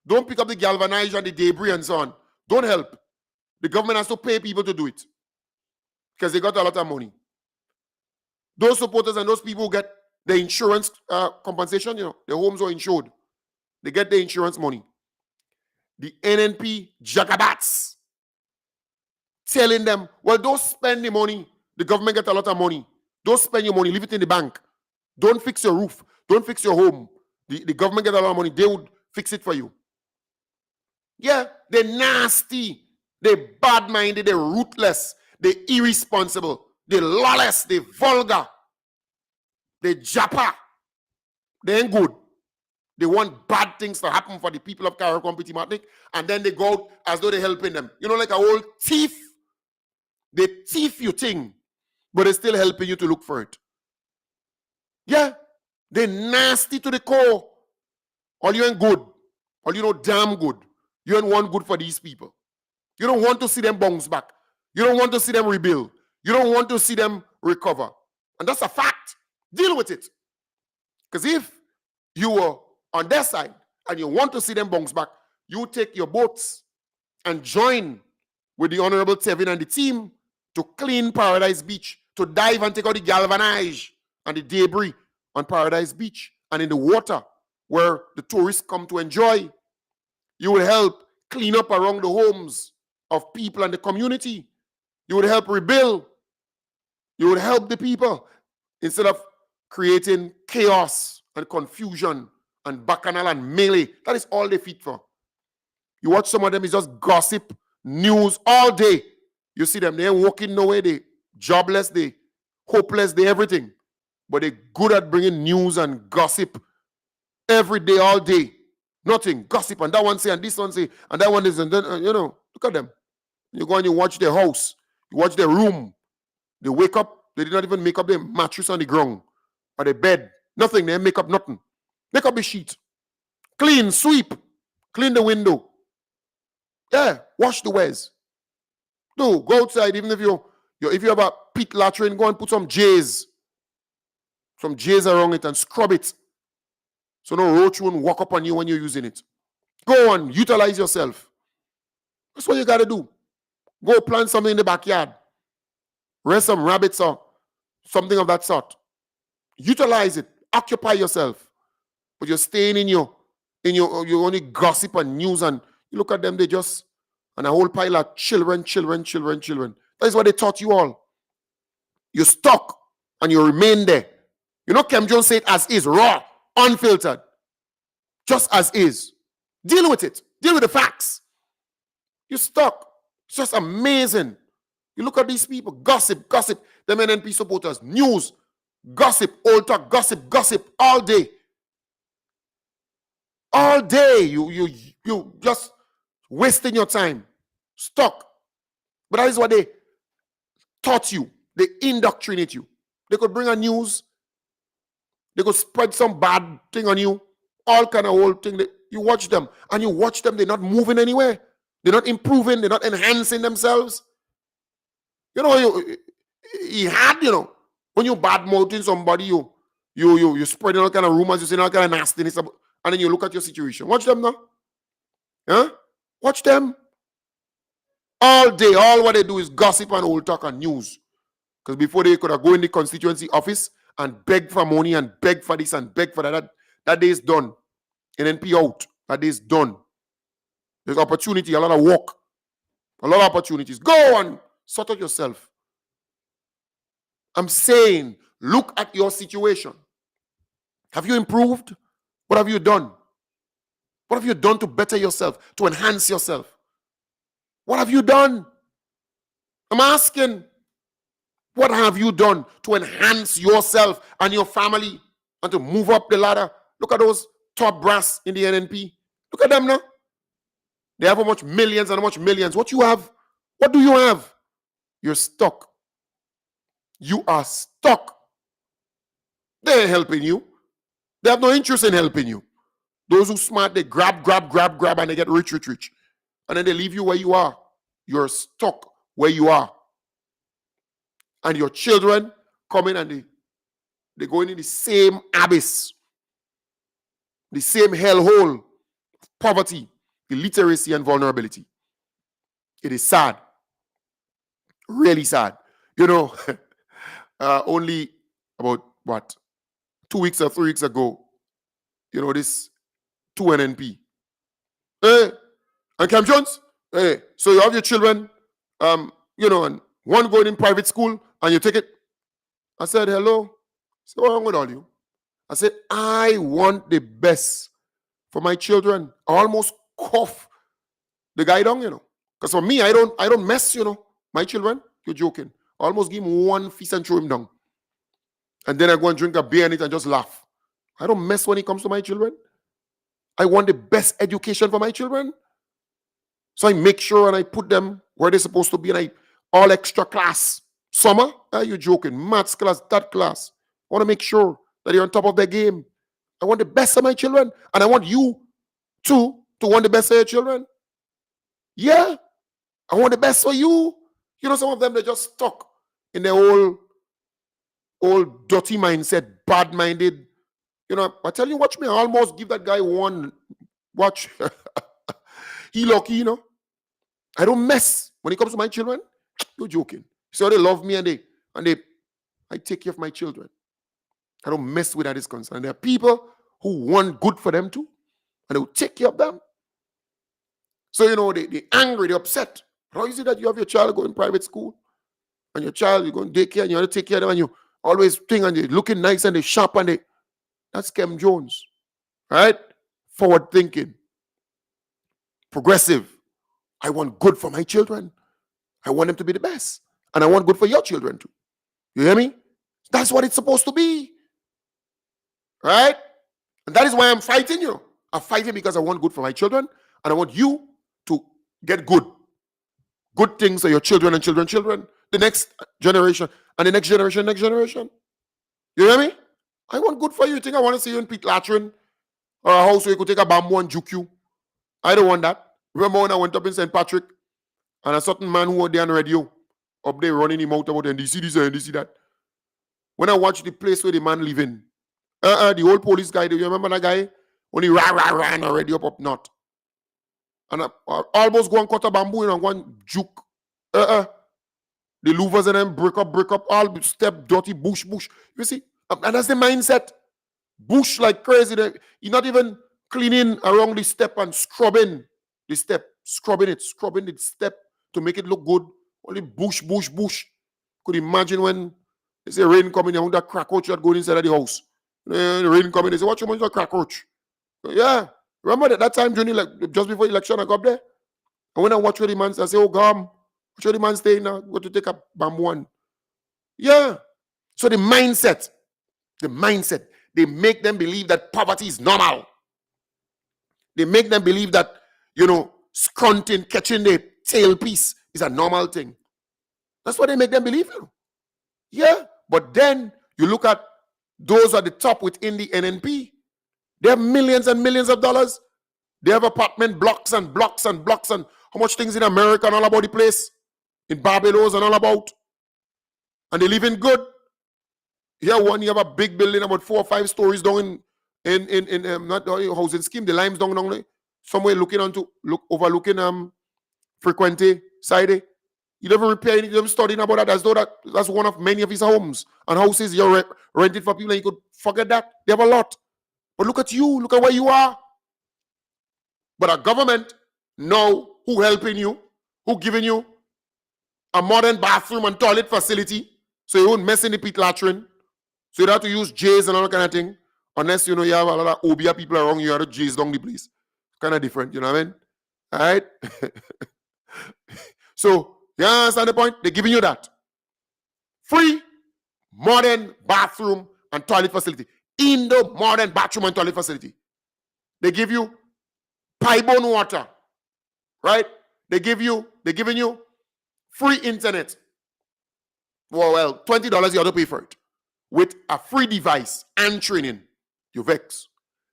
[SPEAKER 2] Don't pick up the galvanized and the debris and so on. Don't help. The government has to pay people to do it because they got a lot of money. Those supporters and those people who get the insurance compensation, their homes are insured. They get the insurance money. The NNP jagabats telling them, well, don't spend the money. The government get a lot of money. Don't spend your money. Leave it in the bank. Don't fix your roof. Don't fix your home. The government get a lot of money. They would fix it for you. Yeah, they're nasty. They're bad-minded. They're ruthless. They're irresponsible. They're lawless. They're vulgar. They're japa. They ain't good. They want bad things to happen for the people of Carriacou and Petite Martinique, and then they go out as though they're helping them. Like a old thief. They thief you thing, but they're still helping you to look for it. Yeah, they're nasty to the core. All you ain't good. All you know damn good. You ain't want good for these people. You don't want to see them bounce back. You don't want to see them rebuild. You don't want to see them recover. And that's a fact. Deal with it. Because if you were on their side and you want to see them bounce back, you take your boats and join with the Honorable Tevin and the team to clean Paradise Beach, to dive and take out the galvanized and the debris on Paradise Beach and in the water where the tourists come to enjoy. You will help clean up around the homes of people and the community. You would help rebuild. You would help the people instead of creating chaos and confusion and bacchanal and melee. That is all they fit for. You watch some of them, it's just gossip, news all day. You see them, they ain't working nowhere, they jobless, they hopeless, they everything. But they're good at bringing news and gossip every day, all day. Nothing, gossip, and that one say, and this one say, and that one is, and then, look at them. You go and you watch their house, you watch their room. They wake up, they did not even make up their mattress on the ground or their bed. Nothing, they make up nothing. Make up the sheet. Clean, sweep, clean the window. Yeah, wash the wares. No, go outside, even if you have a pit latrine, go and put some J's around it and scrub it. So no roach won't walk up on you when you're using it. Go on, utilize yourself. That's what you got to do. Go plant something in the backyard. raise some rabbits or something of that sort. Utilize it. Occupy yourself. But you're staying in your you only gossip and news, and you look at them, they just, and a whole pile of children. That is what they taught you all. You're stuck and you remain there. You know, Kem Jones said as is, raw, unfiltered. Just as is. Deal with it. Deal with the facts. You're stuck. It's just amazing. You look at these people, gossip. Them NNP supporters, news, gossip, old talk, gossip all day. All day. You just wasting your time. Stuck. But that is what they taught you. They indoctrinate you. They could bring a news. They could spread some bad thing on you. All kind of old thing. You watch them. And you watch them, they're not moving anywhere. They're not improving. They're not enhancing themselves. You know, when you bad mouthing somebody, you spreading all kind of rumors, you saying all kind of nastiness, and then you look at your situation. Watch them now. Huh? Watch them. All day, all what they do is gossip and old talk and news. Because before they could have go in the constituency office and beg for money and beg for this and beg for that, that day is done. NNP out. That day is done. There's opportunity, a lot of work, a lot of opportunities. Go and sort out yourself. I'm saying, look at your situation. Have you improved? What have you done? What have you done to better yourself, to enhance yourself? What have you done? I'm asking, what have you done to enhance yourself and your family and to move up the ladder? Look at those top brass in the NNP. Look at them now. They have how much millions and how much millions. What you have? What do you have? You're stuck. You are stuck. They ain't helping you. They have no interest in helping you. Those who smart, they grab, and they get rich. And then they leave you where you are. You're stuck where you are. And your children come in and they go in the same abyss, the same hellhole, poverty, illiteracy, and vulnerability. It is sad. Really sad. You know, only about, 2 weeks or 3 weeks ago, you know, this 2 NNP. Hey, and Cam Jones, hey, so you have your children, you know, and one going in private school, and you take it. I said, hello. So what's wrong with all you? I said, I want the best for my children. I almost cough the guy down, you know. Because for me, I don't mess, you know. My children, you're joking. I almost give him one feast and throw him down. And then I go and drink a beer in it and just laugh. I don't mess when it comes to my children. I want the best education for my children. So I make sure and I put them where they're supposed to be, and I all extra class. Summer, are you joking? Maths class, that class. I want to make sure that you're on top of their game. I want the best of my children. And I want you too to want the best of your children. Yeah. I want the best for you. You know, some of them, they're just stuck in their old dirty mindset, bad-minded. You know, I tell you, watch me. I almost give that guy one. Watch. He lucky, you know. I don't mess when it comes to my children. You're joking. So they love me and I take care of my children. I don't mess with that is concerned. There are people who want good for them too, and they will take care of them. So, you know, they're angry, they're upset. How is it that you have your child going private school and your child, you go in daycare and you have to take care of them and you always think and they're looking nice and they sharp and that's Kem Jones. Right? Forward thinking. Progressive. I want good for my children. I want them to be the best. And I want good for your children too. You hear me? That's what it's supposed to be. Right? And that is why I'm fighting you. I'm fighting because I want good for my children and I want you to get good. Good things for your children and children. The next generation and the next generation. You hear me? I want good for you. You think I want to see you in Pete Latrin or a house where you could take a bamboo and juke you? I don't want that. Remember when I went up in St. Patrick and a certain man who was there on radio up there running him out about NDC this and NDC that. When I watched the place where the man living, the old police guy, do you remember that guy? When he ran on a radio up north. And I almost go and cut a bamboo and go and juke. The louvers and then break up, all step, dirty, bush. You see? And that's the mindset. Bush like crazy. You're not even cleaning around the step and scrubbing the step, scrubbing the step to make it look good. Only bush. Could you imagine when they say rain coming, you want that cockroach that going inside of the house. The rain coming, they say, what you want, that cockroach? Yeah. Remember that time during just before election, I got up there? And when I watch where the man, I say, oh, God, watch where the man staying now. Go to take a bamboo one. Yeah. So the mindset, they make them believe that poverty is normal. They make them believe that, scrunting, catching the tailpiece is a normal thing. That's what they make them believe in. Yeah. But then you look at those at the top within the NNP. They have millions and millions of dollars. They have apartment blocks and how much things in America and all about the place, in Barbados and all about. And they live in good. Here you have a big building about 4 or 5 stories down in not the housing scheme, the limes down there, somewhere overlooking Frequente side. You never repair anything, you never studying about that as though that's one of many of his homes and houses you're rented for people, and you could forget that. They have a lot. But look at you, look at where you are. But a government now who helping you, who giving you a modern bathroom and toilet facility so you won't mess in the pit latrine. So you don't have to use J's and all that kind of thing. Unless, you have a lot of Obia people around you have to J's down the place. Kind of different, you know what I mean? All right? So, you understand the point? They're giving you that. Free modern bathroom and toilet facility. In the modern bathroom and toilet facility. They give you pipe-borne water. Right? They're giving you free internet. Well, $20 you have to pay for it. With a free device and training. You vex.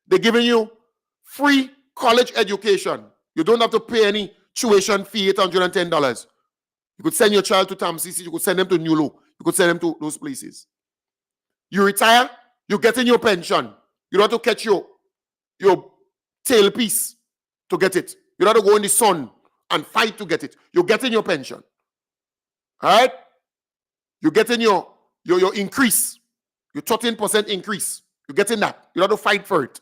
[SPEAKER 2] They're giving you free college education. You don't have to pay any tuition fee, $810. You could send your child to TAMCC, you could send them to New Low, you could send them to those places. You retire, you get in your pension. You don't have to catch your tailpiece to get it. You don't have to go in the sun and fight to get it. You get in your pension. All right? You get in your increase. Your 13% increase. You're getting that. You don't have to fight for it.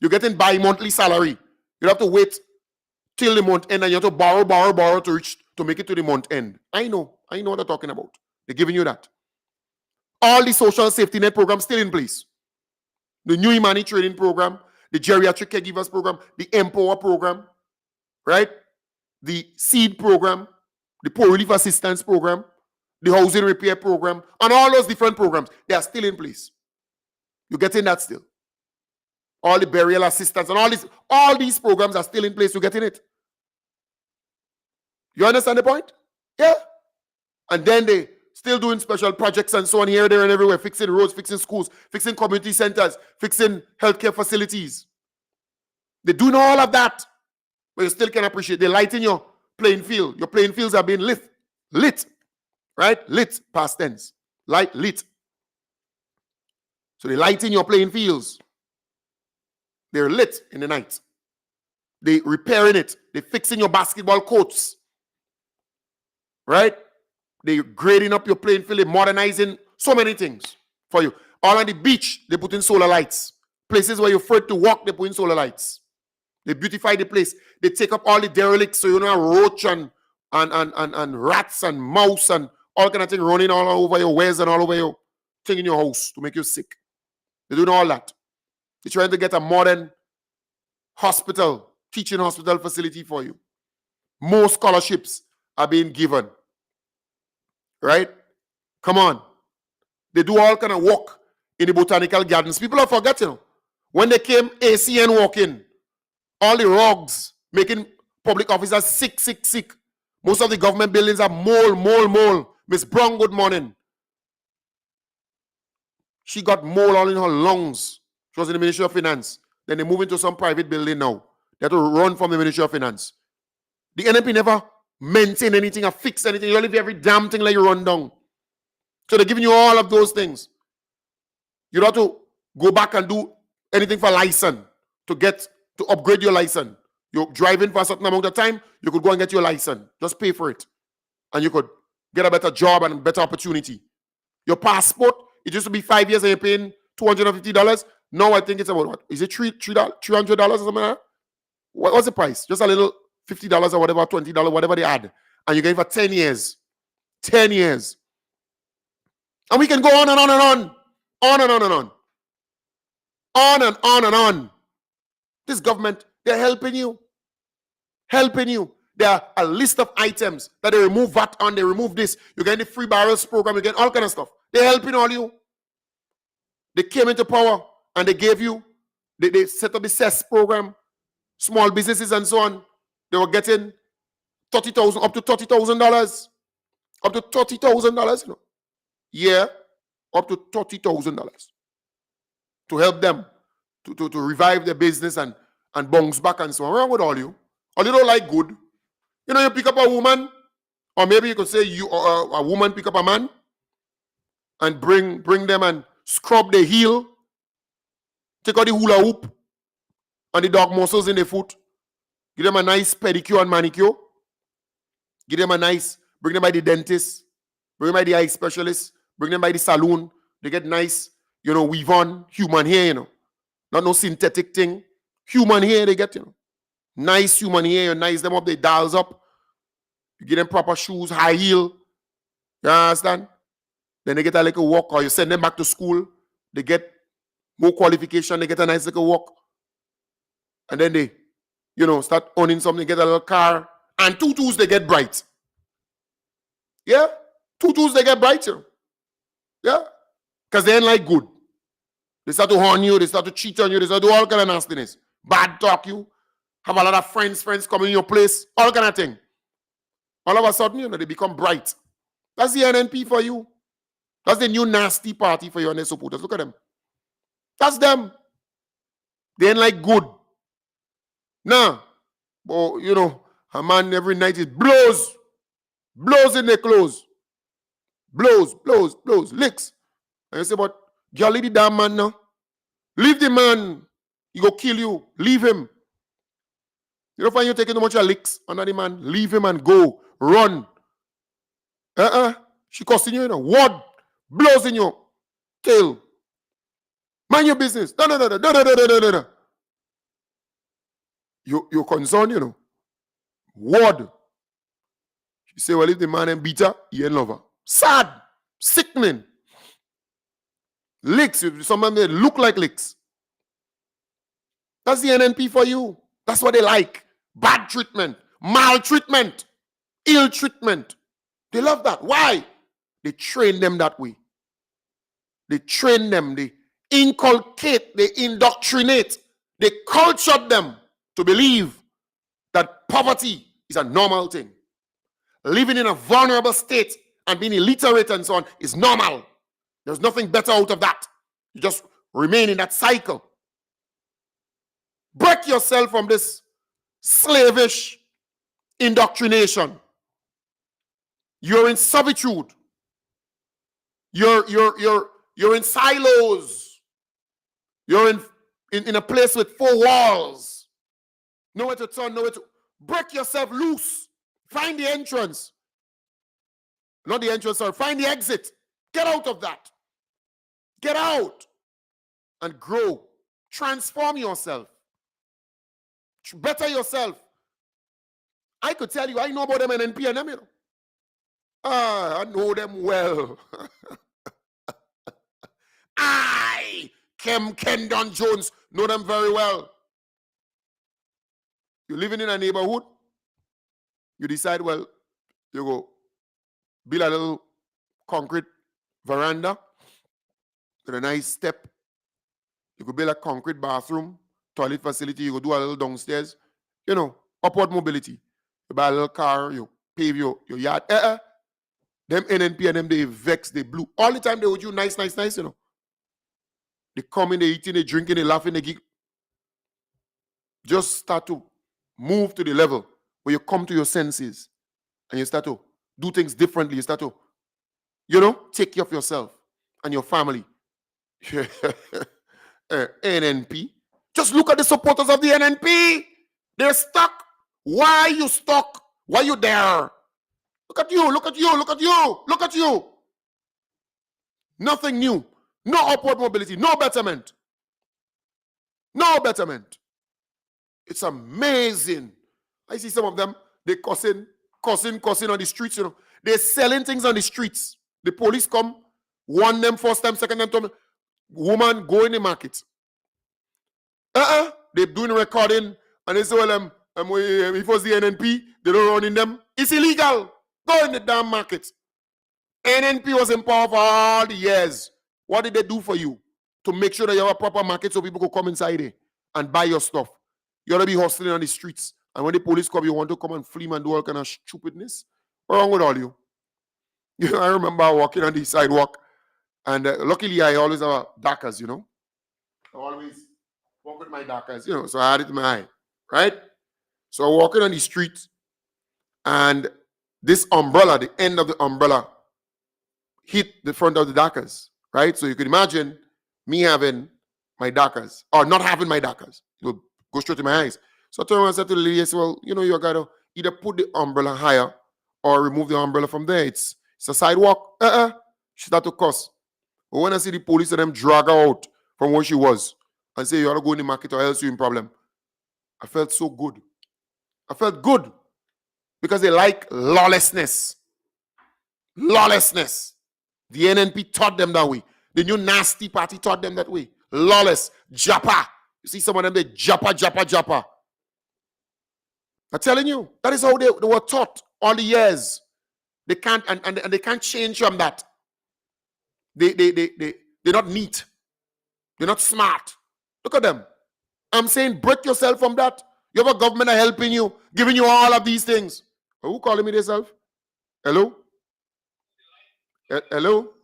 [SPEAKER 2] You're getting bi-monthly salary. You don't have to wait till the month end and you have to borrow to make it to the month end. I know what they're talking about. They're giving you that. All the social safety net programs still in place. The new Imani training program, the geriatric caregivers program, the Empower program, right? The SEED program, the poor relief assistance program, the housing repair program, and all those different programs, they are still in place. You're getting that still. All the burial assistance and all these programs are still in place. You're getting it. You understand the point? Yeah. And then they still doing special projects and so on here, there, and everywhere, fixing roads, fixing schools, fixing community centers, fixing healthcare facilities. They're doing all of that. But you still can appreciate. They're lighting your playing field. Your playing fields are being lit. Right? Lit, past tense. Lit. So they're lighting your playing fields. They're lit in the night. They're repairing it. They're fixing your basketball courts. Right? They're grading up your playing field. They're modernizing so many things for you. All on the beach, they put in solar lights. Places where you're afraid to walk, they put in solar lights. They beautify the place. They take up all the derelicts so you don't have roach and rats and mouse and all kind of thing running all over your wares and all over your thing in your house to make you sick. They're doing all that. They're trying to get a modern hospital, teaching hospital facility for you. More scholarships are being given. Right? Come on. They do all kind of work in the botanical gardens. People are forgetting. When they came, ACN walking, all the rugs making public officers sick. Most of the government buildings are mole. Miss Brown, good morning. She got mole all in her lungs. She was in the Ministry of Finance. Then they move into some private building now. They have to run from the Ministry of Finance. The NNP never maintain anything or fix anything. You leave every damn thing like you run down. So they're giving you all of those things. You don't have to go back and do anything for license to upgrade your license. You're driving for a certain amount of time, you could go and get your license. Just pay for it. And you could get a better job and better opportunity. Your passport, it used to be 5 years and you're paying $250. Now I think it's about what? Is it $300 or something like that? What's the price? Just a little $50 or whatever, $20, whatever they add. And you get it for 10 years. 10 years. And we can go on and on and on. On and on and on. On and on and on. This government, they're helping you. Helping you. There are a list of items that they remove VAT on, they remove this. You get the free barrels program, you get all kind of stuff. They're helping all you. They came into power and they gave you, they set up the CES program, small businesses and so on. They were getting $30,000, up to $30,000. Up to $30,000, you know. Yeah, up to $30,000 to help them to revive their business and bounce back and so on. What's wrong with all you? Or you don't like good. You know, you pick up a woman, or maybe you could say you a woman pick up a man and bring them and scrub the heel, take out the hula hoop and the dog muscles in the foot, give them a nice pedicure and manicure, give them a nice, bring them by the dentist, bring them by the eye specialist, bring them by the salon. They get nice, you know, weave on human hair, you know, not no synthetic thing. Human hair they get, you know. Nice human hair, you nice them up, they dials up. You give them proper shoes, high heel. You understand? Then they get a little walk, or you send them back to school. They get more qualification, they get a nice little walk. And then they, you know, start owning something, get a little car. And tutus, they get bright. Yeah? Tutus, they get bright, you know. Yeah? Because they ain't like good. They start to horn you, they start to cheat on you, they start to do all kind of nastiness. Bad talk you. Have a lot of friends coming in your place, all kind of thing. All of a sudden, you know, they become bright. That's the NNP for you. That's the new nasty party for you and their supporters. Look at them. That's them. They ain't like good. Nah. But, you know, a man every night is blows. Blows in their clothes. Blows, licks. And you say, but, girl, leave the damn man now. Leave the man. He go kill you. Leave him. You don't find you taking too much of licks under the man. Leave him and go. Run. She costing you, you know. What? Blows in your tail. Mind your business. No. You're concerned, you know. Word. She say, well, if the man ain't beat her, he ain't love her. Sad. Sickening. Licks. Someone they look like licks. That's the NNP for you. That's what they like. Bad treatment. Maltreatment. Ill treatment. They love that. Why? They train them that way. They train them. They inculcate. They indoctrinate. They culture them to believe that poverty is a normal thing. Living in a vulnerable state and being illiterate and so on is normal. There's nothing better out of that. You just remain in that cycle. Break yourself from this slavish indoctrination. You're in servitude. You're in silos. You're in a place with 4 walls. Nowhere to turn, nowhere to break yourself loose. Find the entrance. Not the entrance, sorry. Find the exit. Get out of that. Get out and grow. Transform yourself. Better yourself. I could tell you, I know about them NNP and them, you know. I know them well. Kendon Jones, know them very well. You're living in a neighborhood, you decide, well, you go build a little concrete veranda with a nice step. You could build a concrete bathroom, toilet facility, you go do a little downstairs. You know, upward mobility. You buy a little car, you pave your yard. Them NNP and them, they vex, they blue. All the time they would you nice, you know. They come in, they eating, they drinking, they laughing, they geek. Just start to move to the level where you come to your senses and you start to do things differently. You start to, you know, take care of yourself and your family. NNP. Just look at the supporters of the NNP. They're stuck. Why are you stuck? Why are you there? Look at you, look at you, look at you, look at you. Nothing new. No upward mobility, no betterment. No betterment. It's amazing. I see some of them, they cussing on the streets, you know. They're selling things on the streets. The police come, warn them first time, second time, woman, go in the market. They're doing recording, and they say, well, if it was the NNP, they don't run in them. It's illegal. Go in the damn market. NNP was in power for all the years. What did they do for you? To make sure that you have a proper market so people can come inside there and buy your stuff. You ought to be hustling on the streets. And when the police come, you want to come and flee and do all kind of stupidness? What's wrong with all you? You know, I remember walking on the sidewalk, and luckily I always have darkers, you know. I always walk with my darkers, you know, so I had it in my eye, right? So I'm walking on the street, and this umbrella, the end of the umbrella, hit the front of the darkers, right? So you can imagine me having my darkers, or not having my darkers. It'll go straight to my eyes. So I turned around and said to the lady, I said, well, you know, you got to either put the umbrella higher or remove the umbrella from there. It's a sidewalk. She started to cuss. But when I see the police and them drag her out from where she was and say, you ought to go in the market or else you're in problem, I felt so good. I felt good because they like lawlessness. Lawlessness. The NNP taught them that way. The new nasty party taught them that way. Lawless. Japa. You see some of them, they japa. I'm telling you, that is how they were taught all the years. They can't, and they can't change from that. They're not neat. They're not smart. Look at them. I'm saying break yourself from that. You have a government helping you, giving you all of these things. Who calling me themselves? Hello? Hello?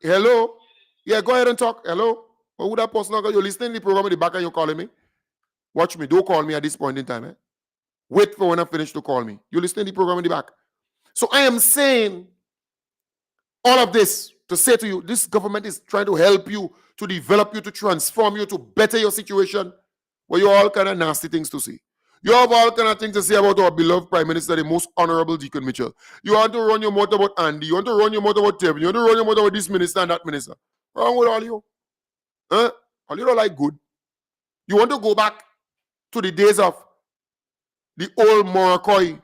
[SPEAKER 2] Hello? Yeah, go ahead and talk. Hello? Who that person? You're listening to the program in the back and you're calling me? Watch me. Don't call me at this point in time. Eh? Wait for when I finish to call me. You're listening to the program in the back. So I am saying all of this to say to you, this government is trying to help you, to develop you, to transform you, to better your situation. Well, you all kind of nasty things to say. You have all kind of things to say about our beloved Prime Minister, the most honorable Deacon Mitchell. You want to run your mouth about Andy. You want to run your mouth about Tevin. You want to run your mouth about this minister and that minister. What's wrong with all you? Huh? All you don't like good. You want to go back to the days of the old Morocco,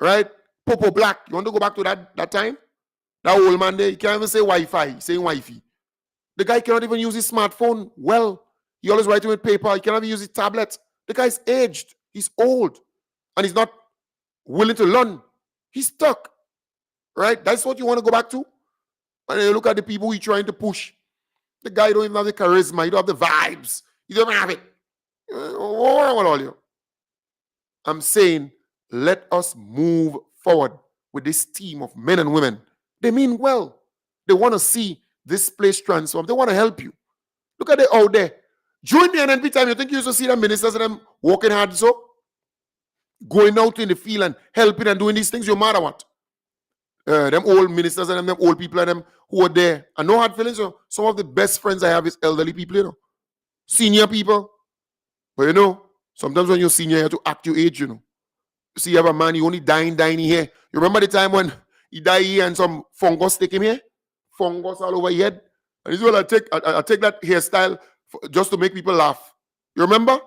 [SPEAKER 2] right? Popo Black. You want to go back to that time? That old man there, he can't even say Wi-Fi, he's saying Wi-Fi. The guy cannot even use his smartphone well. He always writing with paper. He cannot even use his tablet. The guy's aged. He's old. And he's not willing to learn. He's stuck. Right? That's what you want to go back to? And then you look at the people he's trying to push. The guy don't even have the charisma. He don't have the vibes. He don't have it. What's wrong with all you? I'm saying, let us move forward with this team of men and women. They mean well. They want to see this place transformed. They want to help you. Look at it out there. During the NNP time, you think you used to see the ministers and them working hard so? Going out in the field and helping and doing these things, you're mad at what? Them old ministers and them old people and them who are there. And no hard feelings. So some of the best friends I have is elderly people, you know. Senior people. But you know, sometimes when you're senior, you have to act your age, you know. You see, you have a man, he only dying here. You remember the time when he died here and some fungus take him here? Fungus all over his head. And he's well, I take that hairstyle just to make people laugh. You remember?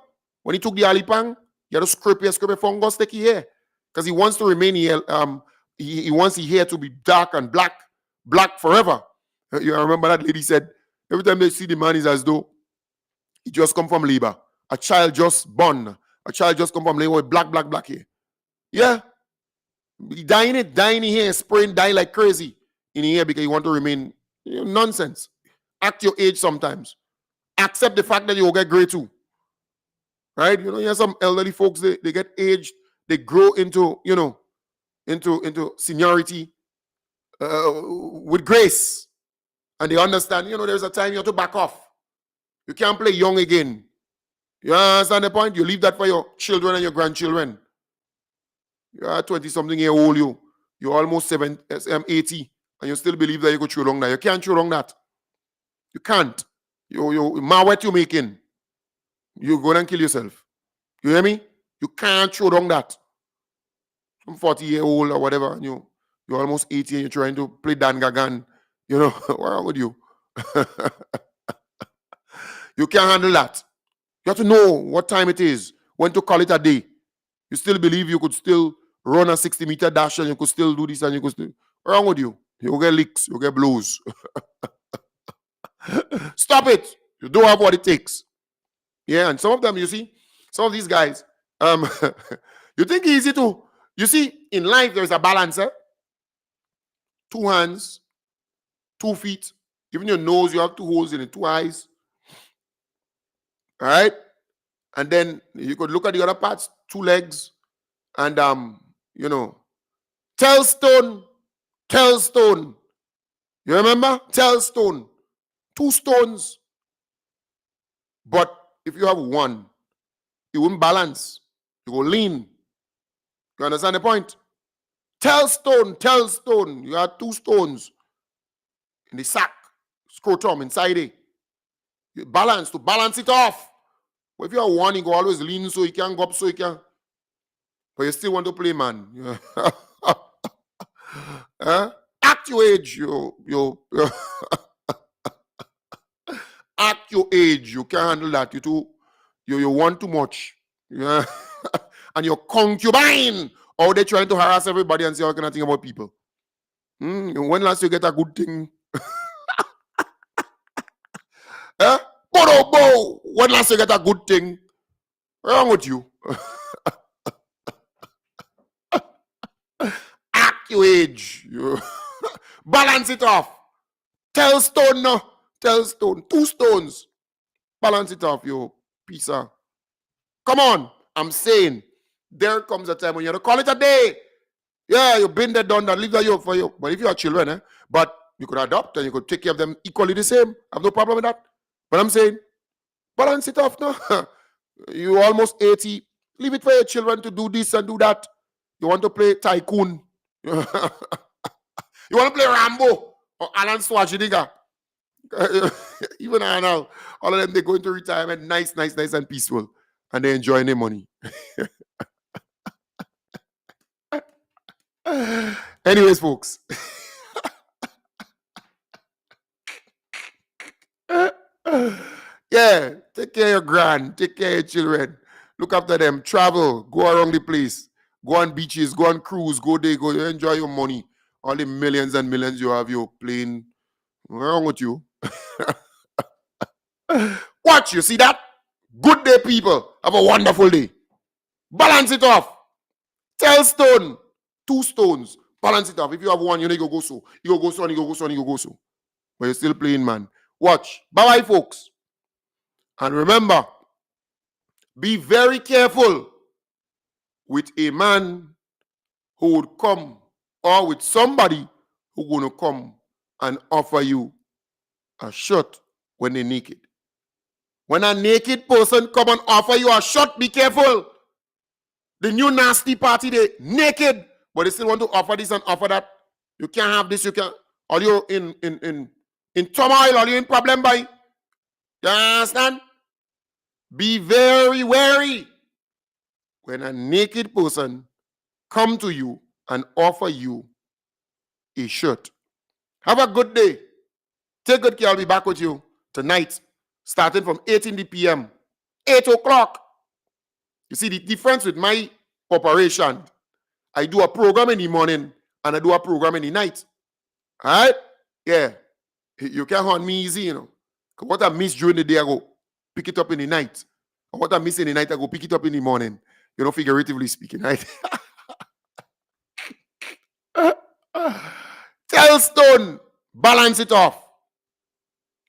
[SPEAKER 2] When he took the alipang, he had to scrape a fungus take his hair. Because he wants to remain here. He wants his hair to be dark and black forever. You remember that lady said, every time they see the man, it's as though he just come from labor. A child just born. A child just come from labor with black hair. Yeah. He dying here, spraying, dying like crazy in here because you want to remain, you know, nonsense. Act your age sometimes. Accept the fact that you will get gray too. Right? You know, you have some elderly folks, they get aged, they grow into, you know, into seniority with grace. And they understand, you know, there's a time you have to back off. You can't play young again. You understand the point? You leave that for your children and your grandchildren. You are 20-something-year-old, you're almost 80, and you still believe that you could throw long that. You can't throw long that. You can't. You what you making. You go and kill yourself. You hear me? You can't throw long that. some 40-year-old or whatever, and you're almost 80 and you're trying to play Dangagan. You know, what's wrong with you? You can't handle that. You have to know what time it is, when to call it a day. You still believe you could still run a 60-meter dash and you could still do this and you could still... What's wrong with you? You'll get licks, you'll get blows. Stop it. You don't have what it takes. Yeah, and some of them, you see, some of these guys, you think it's easy to... You see, in life, there's a balance, eh? 2 hands, 2 feet, even your nose, you have 2 holes in it, 2 eyes. All right? And then you could look at the other parts, 2 legs, and, you know, tailstone. You remember? Tailstone. 2 stones. But if you have 1, you won't balance. You will lean. You understand the point? Tailstone. You have 2 stones in the sack, scrotum inside it. You balance, to balance it off. But if you have 1, you go always lean so you can go up so you can. But you still want to play, man. Act your age. You act your age. You can't handle that. You want too much. Yeah. And you're concubine. Or they trying to harass everybody and say all kind of thing about people. When last you get a good thing? When last you get a good thing? What's wrong with you? Act your age. Balance it off. Tailstone, no. Tailstone. 2 stones. Balance it off, you piece of... Come on. I'm saying, there comes a time when you have to call it a day. Yeah, you've been there, done that, leave that for you. But if you have children, but you could adopt and you could take care of them equally the same. I have no problem with that. But I'm saying, balance it off now. You're almost 80. Leave it for your children to do this and do that. You want to play Tycoon. You want to play Rambo or Alan Schwarzenegger. Even I know, all of them, they go into retirement nice and peaceful. And they enjoy their money. Anyways, folks. Yeah, take care of your grand, take care of your children. Look after them, travel, go around the place, go on beaches, go on cruise, go there, go enjoy your money. All the millions and millions you have, you're playing. What's wrong with you? Watch, you see that? Good day, people. Have a wonderful day. Balance it off. Tailstone. 2 stones. Balance it off. If you have 1, you go so. You go so and you go so and you go so. But you're still playing, man. Watch. Bye-bye, folks. And remember, be very careful with a man who would come, or with somebody who's going to come and offer you a shot when they're naked. When a naked person come and offer you a shot, be careful. The new nasty party, they naked, but they still want to offer this and offer that. You can't have this, you can't. Are you in turmoil? Are you in problem, boy? You understand? Be very wary when a naked person come to you and offer you a shirt. Have a good day. Take good care. I'll be back with you tonight, starting from 8 p.m. 8 o'clock. You see the difference with my operation. I do a program in the morning and I do a program in the night. All right? Yeah. You can't hunt me easy, you know. What I miss during the day, I go pick it up in the night. And what I miss in the night, I go pick it up in the morning. You know, figuratively speaking, right? Tailstone, balance it off.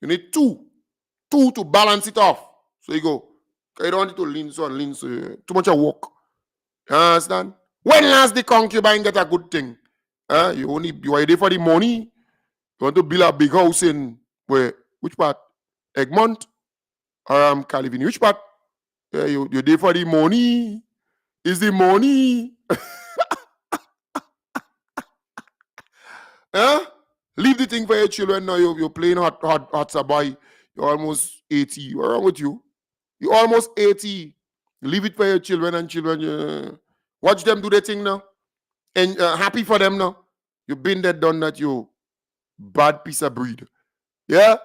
[SPEAKER 2] You need 2 to balance it off. So you go. You don't want it to lean so and lean so. Too much of work. You understand? When last the concubine get a good thing? You are there for the money. You want to build a big house in where? Which part? Egmont or Calvin? Which part? You're there for the money. Is the money? Leave the thing for your children now. You're playing hot boy. You're almost 80. What's wrong with you? You're almost 80. Leave it for your children and children. Watch them do their thing now. And happy for them now. You've been there, done that, you bad piece of breed. Yeah?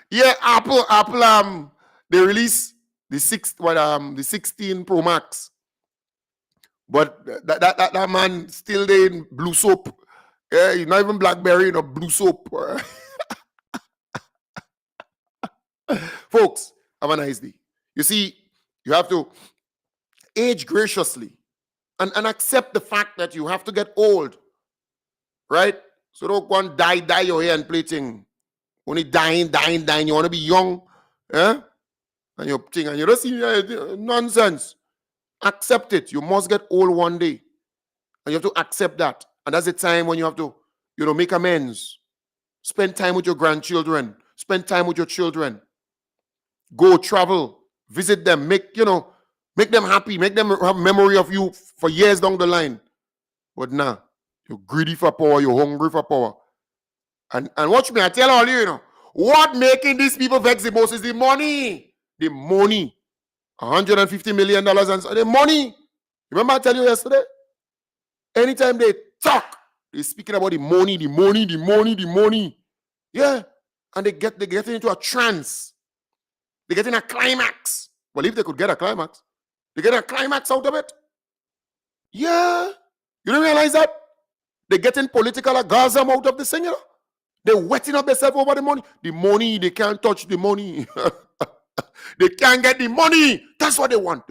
[SPEAKER 2] Yeah, Apple, they release the 16 Pro Max. But that man still there in blue soap. Yeah, he's not even BlackBerry, blue soap. Folks, have a nice day. You see, you have to age graciously and accept the fact that you have to get old. Right? So don't go and dye your hair and play thing. Only dying. You want to be young. Yeah? And you're thing, and you don't see nonsense. Accept it. You must get old one day. And you have to accept that. And that's the time when you have to, make amends. Spend time with your grandchildren. Spend time with your children. Go travel. Visit them. Make them happy. Make them have memory of you for years down the line. But nah, you're greedy for power. You're hungry for power. And watch me, I tell all you, what making these people vex the most is the money. The money. $150 million and the money. Remember I tell you yesterday? Anytime they talk, they're speaking about the money. Yeah. And they get into a trance. They get in a climax. Well, if they could get a climax, they get a climax out of it. Yeah. You don't realize that? They get in political orgasm out of the thing, They're wetting up themselves over the money. The money, they can't touch the money. They can't get the money. That's what they want.